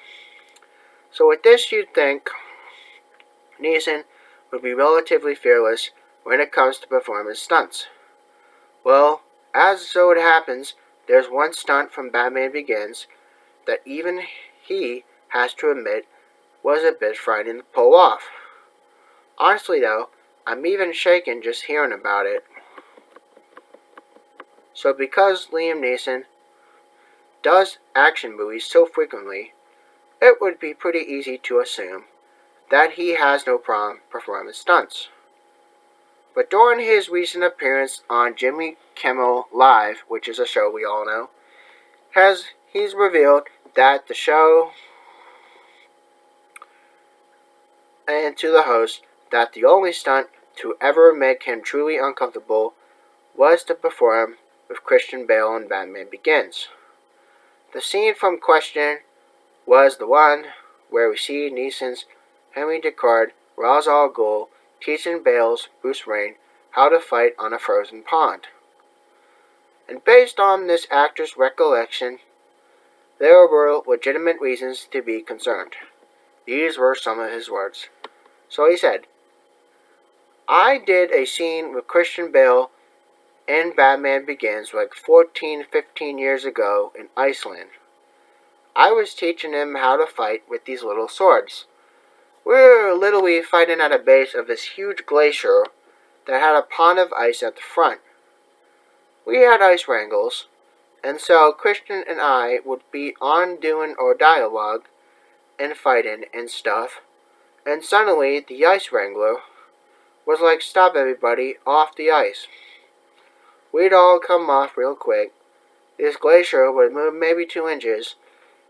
So with this, you'd think Neeson would be relatively fearless when it comes to performing stunts. Well, as so it happens, there's one stunt from Batman Begins that even he has to admit was a bit frightening to pull off. Honestly though, I'm even shaken just hearing about it. So because Liam Neeson does action movies so frequently, it would be pretty easy to assume that he has no problem performing stunts. But during his recent appearance on Jimmy Kimmel Live, which is a show we all know, he's revealed that the show and to the host that the only stunt to ever make him truly uncomfortable was to perform with Christian Bale in Batman Begins. The scene from Question was the one where we see Neeson's Henry Deckard, Ra's al Ghul, teaching Bale's Bruce Wayne how to fight on a frozen pond. And based on this actor's recollection, there were legitimate reasons to be concerned. These were some of his words. So he said, I did a scene with Christian Bale in Batman Begins like 15 years ago in Iceland. I was teaching him how to fight with these little swords. We were literally fighting at a base of this huge glacier that had a pond of ice at the front. We had ice wrangles, and so Christian and I would be on doing our dialogue and fighting and stuff, and suddenly the ice wrangler was like, stop everybody, off the ice. We'd all come off real quick. This glacier would move maybe 2 inches,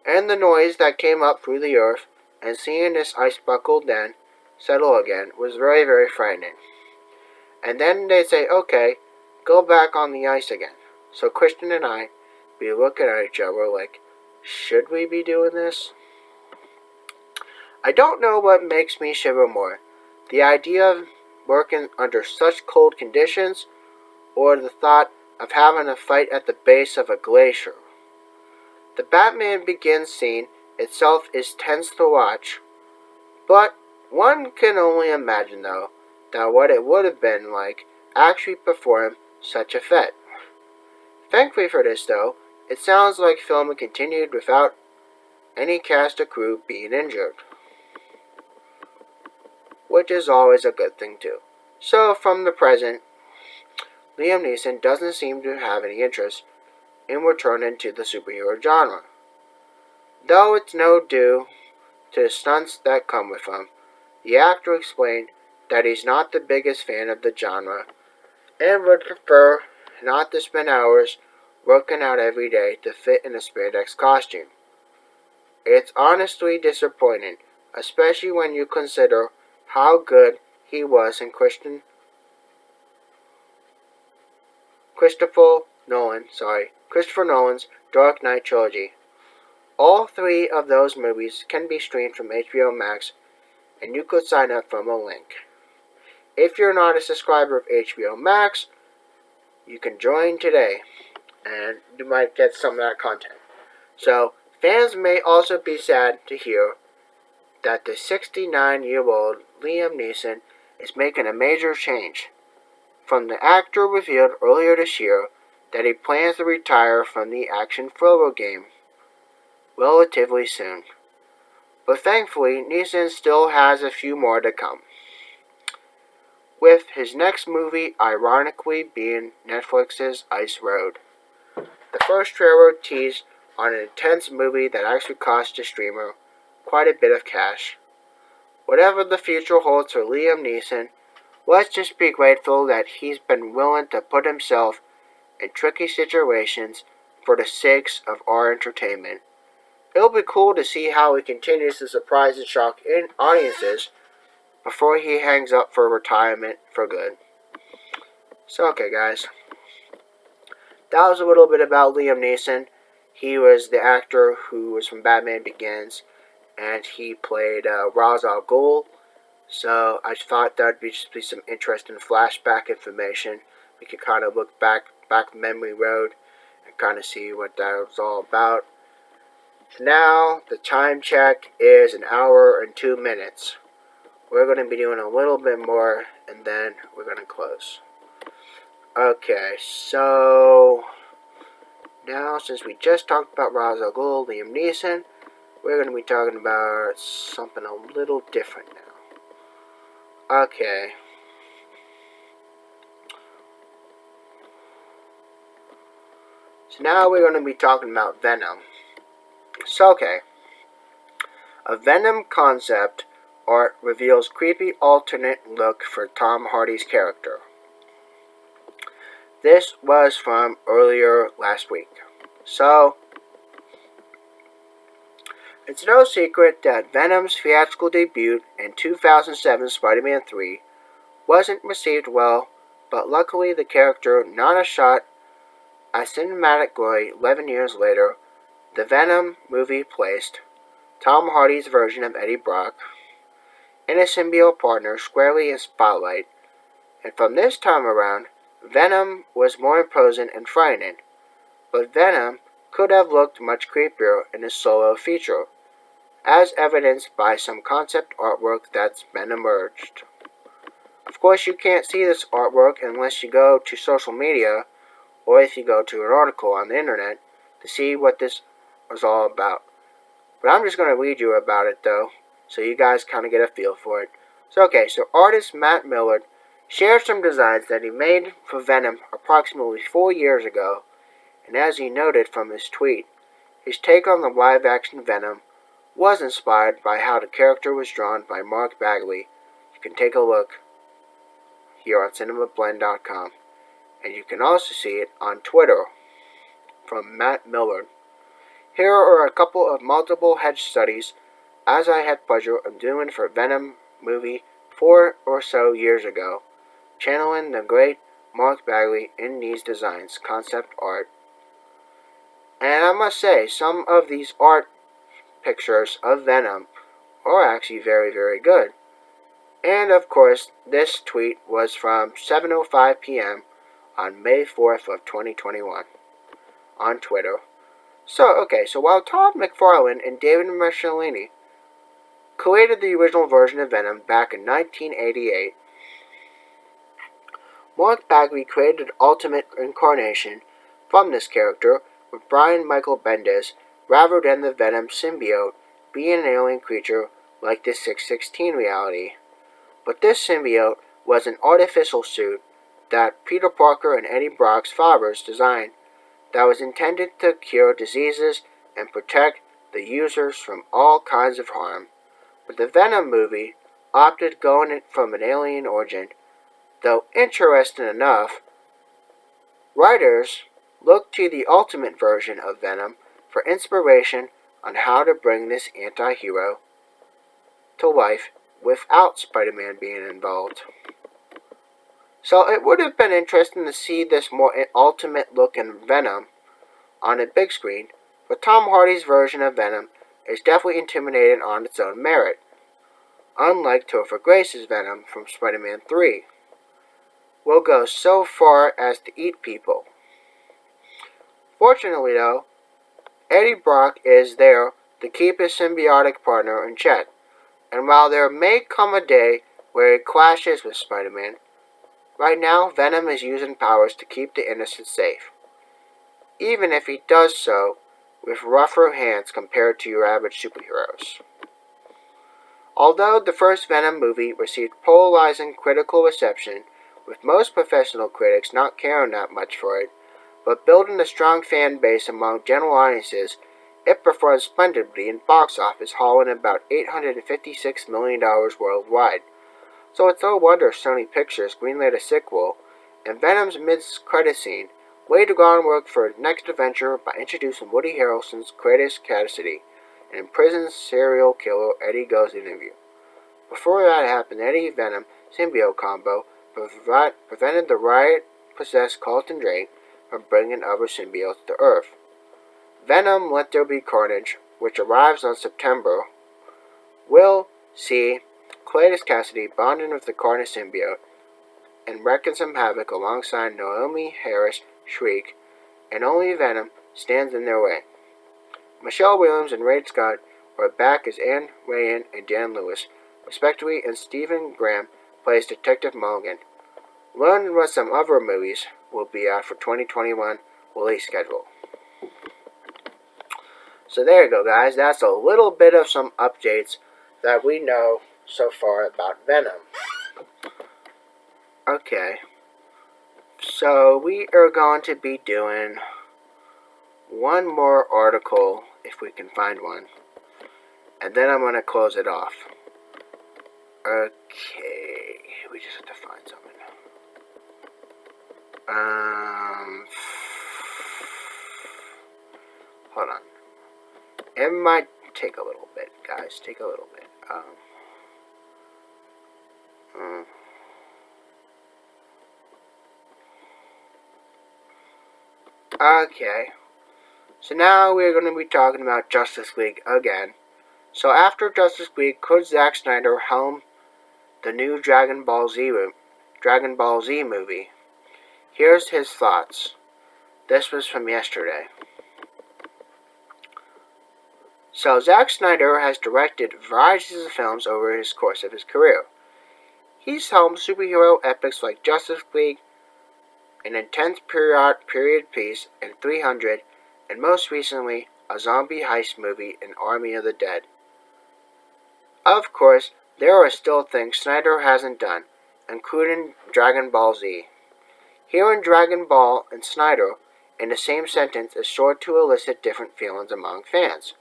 and the noise that came up through the earth, and seeing this ice buckle then settle again was very, very frightening. And then they'd say, okay, go back on the ice again. So Christian and I be looking at each other like, should we be doing this? I don't know what makes me shiver more, the idea of working under such cold conditions, or the thought of having a fight at the base of a glacier. The Batman Begins scene itself is tense to watch, but one can only imagine, though, that what it would have been like actually perform such a feat. Thankfully for this, though, it sounds like filming continued without any cast or crew being injured, which is always a good thing too. So from the present, Liam Neeson doesn't seem to have any interest in returning to the superhero genre, though it's no due to the stunts that come with him. The actor explained that he's not the biggest fan of the genre and would prefer not to spend hours working out every day to fit in a spandex costume. It's honestly disappointing, especially when you consider how good he was in Christopher Nolan's Dark Knight trilogy. All three of those movies can be streamed from HBO Max, and you could sign up from a link. If you're not a subscriber of HBO Max, you can join today, and you might get some of that content. So, fans may also be sad to hear that the 69-year-old Liam Neeson is making a major change. From the actor revealed earlier this year that he plans to retire from the action thriller game relatively soon. But thankfully, Neeson still has a few more to come, with his next movie ironically being Netflix's Ice Road. The first trailer teased on an intense movie that actually cost the streamer quite a bit of cash. Whatever the future holds for Liam Neeson, let's just be grateful that he's been willing to put himself in tricky situations for the sake of our entertainment. It'll be cool to see how he continues to surprise and shock audiences before he hangs up for retirement for good. So, okay, guys. That was a little bit about Liam Neeson. He was the actor who was from Batman Begins, and he played Ra's al Ghul. So I thought that would just be some interesting flashback information. We could kind of look back memory road and kind of see what that was all about. Now the time check is 1 hour and 2 minutes. We're going to be doing a little bit more, and then we're going to close. Okay, so now since we just talked about Ra's al Ghul, Liam Neeson, we're going to be talking about something a little different now. Okay. So now we're going to be talking about Venom. So, okay. A Venom concept art reveals creepy alternate look for Tom Hardy's character. This was from earlier last week. So, it's no secret that Venom's theatrical debut in 2007's Spider-Man 3 wasn't received well, but luckily the character not a shot at cinematic glory 11 years later. The Venom movie placed Tom Hardy's version of Eddie Brock and a symbiote partner squarely in spotlight, and from this time around, Venom was more imposing and frightening, but Venom could have looked much creepier in a solo feature, as evidenced by some concept artwork that's been emerged. Of course, you can't see this artwork unless you go to social media, or if you go to an article on the internet to see what this was all about. But I'm just going to read you about it, though, so you guys kind of get a feel for it. So artist Matt Millard shared some designs that he made for Venom approximately 4 years ago, and as he noted from his tweet, his take on the live-action Venom was inspired by how the character was drawn by Mark Bagley. You can take a look here on cinemablend.com, and you can also see it on Twitter from Matt Millard. Here are a couple of multiple hedge studies as I had pleasure of doing for Venom movie 4 or so years ago, channeling the great Mark Bagley in these designs, concept art. And I must say, some of these art pictures of Venom are actually very, very good. And of course, this tweet was from 7:05 p.m. on May 4th of 2021 on Twitter. So while Todd McFarlane and David Michelinie created the original version of Venom back in 1988, Mark Bagley created an ultimate incarnation from this character with Brian Michael Bendis rather than the Venom symbiote being an alien creature like the 616 reality. But this symbiote was an artificial suit that Peter Parker and Eddie Brock's fathers designed that was intended to cure diseases and protect the users from all kinds of harm. But the Venom movie opted going from an alien origin, though interesting enough, writers looked to the ultimate version of Venom for inspiration on how to bring this anti-hero to life without Spider-Man being involved. So it would have been interesting to see this more ultimate look in Venom on a big screen, but Tom Hardy's version of Venom is definitely intimidating on its own merit, unlike Topher Grace's Venom from Spider-Man 3, will go so far as to eat people. Fortunately though, Eddie Brock is there to keep his symbiotic partner in check, and while there may come a day where he clashes with Spider-Man, right now Venom is using powers to keep the innocent safe, even if he does so with rougher hands compared to your average superheroes. Although the first Venom movie received polarizing critical reception, with most professional critics not caring that much for it, but building a strong fan base among general audiences, it performed splendidly in box office, hauling about $856 million worldwide. So it's no wonder Sony Pictures greenlit a sequel, and Venom's mid-credit scene laid the groundwork for its next adventure by introducing Woody Harrelson's Credit Cassidy, an imprisoned serial killer Eddie goes to interview. Before that happened, Eddie-Venom symbiote combo prevented the riot-possessed Carlton Drake from bringing other symbiotes to Earth. Venom Let There Be Carnage, which arrives on September, will see Cletus Cassidy bonding with the Carnage symbiote and wreaking some havoc alongside Naomi Harris, Shriek, and only Venom stands in their way. Michelle Williams and Ray Scott are back as Anne Ryan and Dan Lewis, respectively, and Stephen Graham plays Detective Mulligan. Learn what some other movies will be out for 2021 release schedule. So there you go, guys. That's a little bit of some updates that we know so far about Venom. Okay. So we are going to be doing one more article, if we can find one, and then I'm going to close it off. Okay, we just have to find something. Hold on. It might take a little bit, guys. Take a little bit. Okay. So now we're going to be talking about Justice League again. So after Justice League, could Zack Snyder helm the new Dragon Ball Z movie? Here's his thoughts. This was from yesterday. So Zack Snyder has directed varieties of films over his course of his career. He's helmed superhero epics like Justice League, an intense period piece in 300, and most recently, a zombie heist movie in Army of the Dead. Of course, there are still things Snyder hasn't done, including Dragon Ball Z. Hearing Dragon Ball and Snyder in the same sentence is sure to elicit different feelings among fans.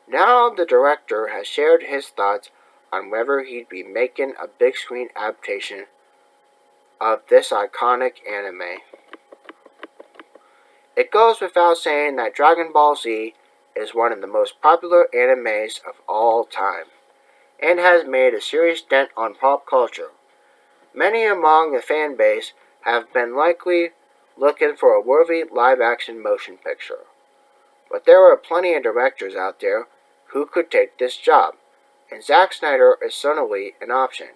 Now the director has shared his thoughts on whether he'd be making a big screen adaptation of this iconic anime. It goes without saying that Dragon Ball Z is one of the most popular animes of all time, and has made a serious dent on pop culture. Many among the fan base have been likely looking for a worthy live-action motion picture. But there are plenty of directors out there who could take this job, and Zack Snyder is certainly an option.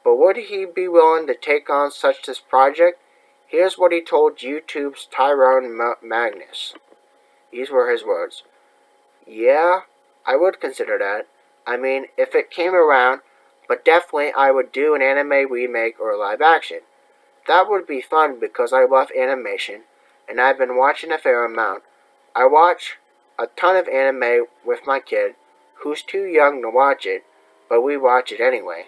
But would he be willing to take on such this project? Here's what he told YouTube's Tyrone Magnus. These were his words. Yeah, I would consider that. I mean, if it came around, but definitely I would do an anime remake or live action. That would be fun because I love animation, and I've been watching a fair amount. I watch a ton of anime with my kid, who's too young to watch it, but we watch it anyway.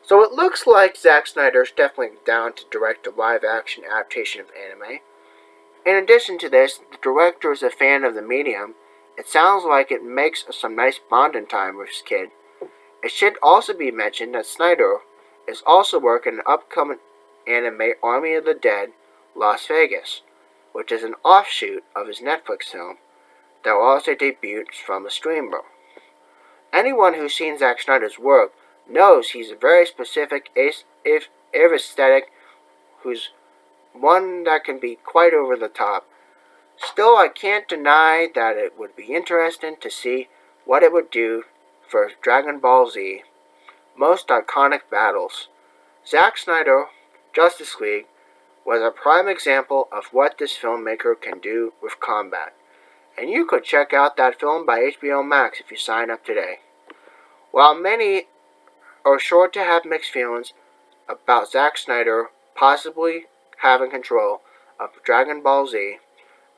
So it looks like Zack Snyder's definitely down to direct a live-action adaptation of anime. In addition to this, the director is a fan of the medium. It sounds like it makes some nice bonding time with his kid. It should also be mentioned that Snyder is also working on an upcoming anime Army of the Dead, Las Vegas, which is an offshoot of his Netflix film that will also debut from a streamer. Anyone who's seen Zack Snyder's work knows he's a very specific aesthetic who's one that can be quite over the top. Still, I can't deny that it would be interesting to see what it would do for Dragon Ball Z. Most iconic battles. Zack Snyder, Justice League, was a prime example of what this filmmaker can do with combat. And you could check out that film by HBO Max if you sign up today. While many are sure to have mixed feelings about Zack Snyder possibly having control of Dragon Ball Z,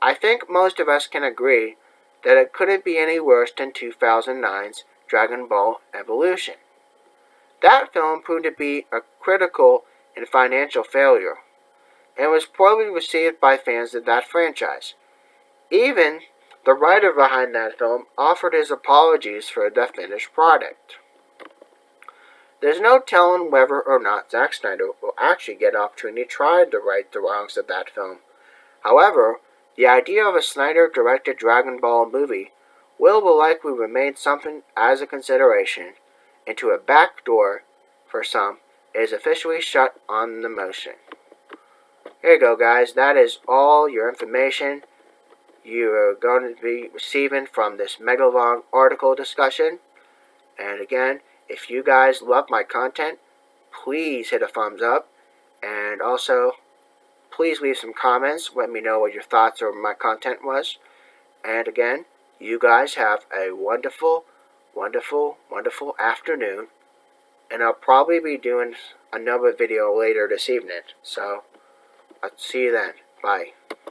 I think most of us can agree that it couldn't be any worse than 2009's Dragon Ball Evolution. That film proved to be a critical and financial failure, and was poorly received by fans of that franchise. Even the writer behind that film offered his apologies for the finished product. There's no telling whether or not Zack Snyder will actually get an opportunity to try to right the wrongs of that film. However, the idea of a Snyder-directed Dragon Ball movie will likely remain something as a consideration, and to a back door, for some, is officially shut on the motion. Here you go, guys. That is all your information you are going to be receiving from this mega long article discussion. And again, if you guys love my content, please hit a thumbs up. And also, please leave some comments. Let me know what your thoughts on my content was. And again, you guys have a wonderful, wonderful, wonderful afternoon. And I'll probably be doing another video later this evening. So, I'll see you then. Bye.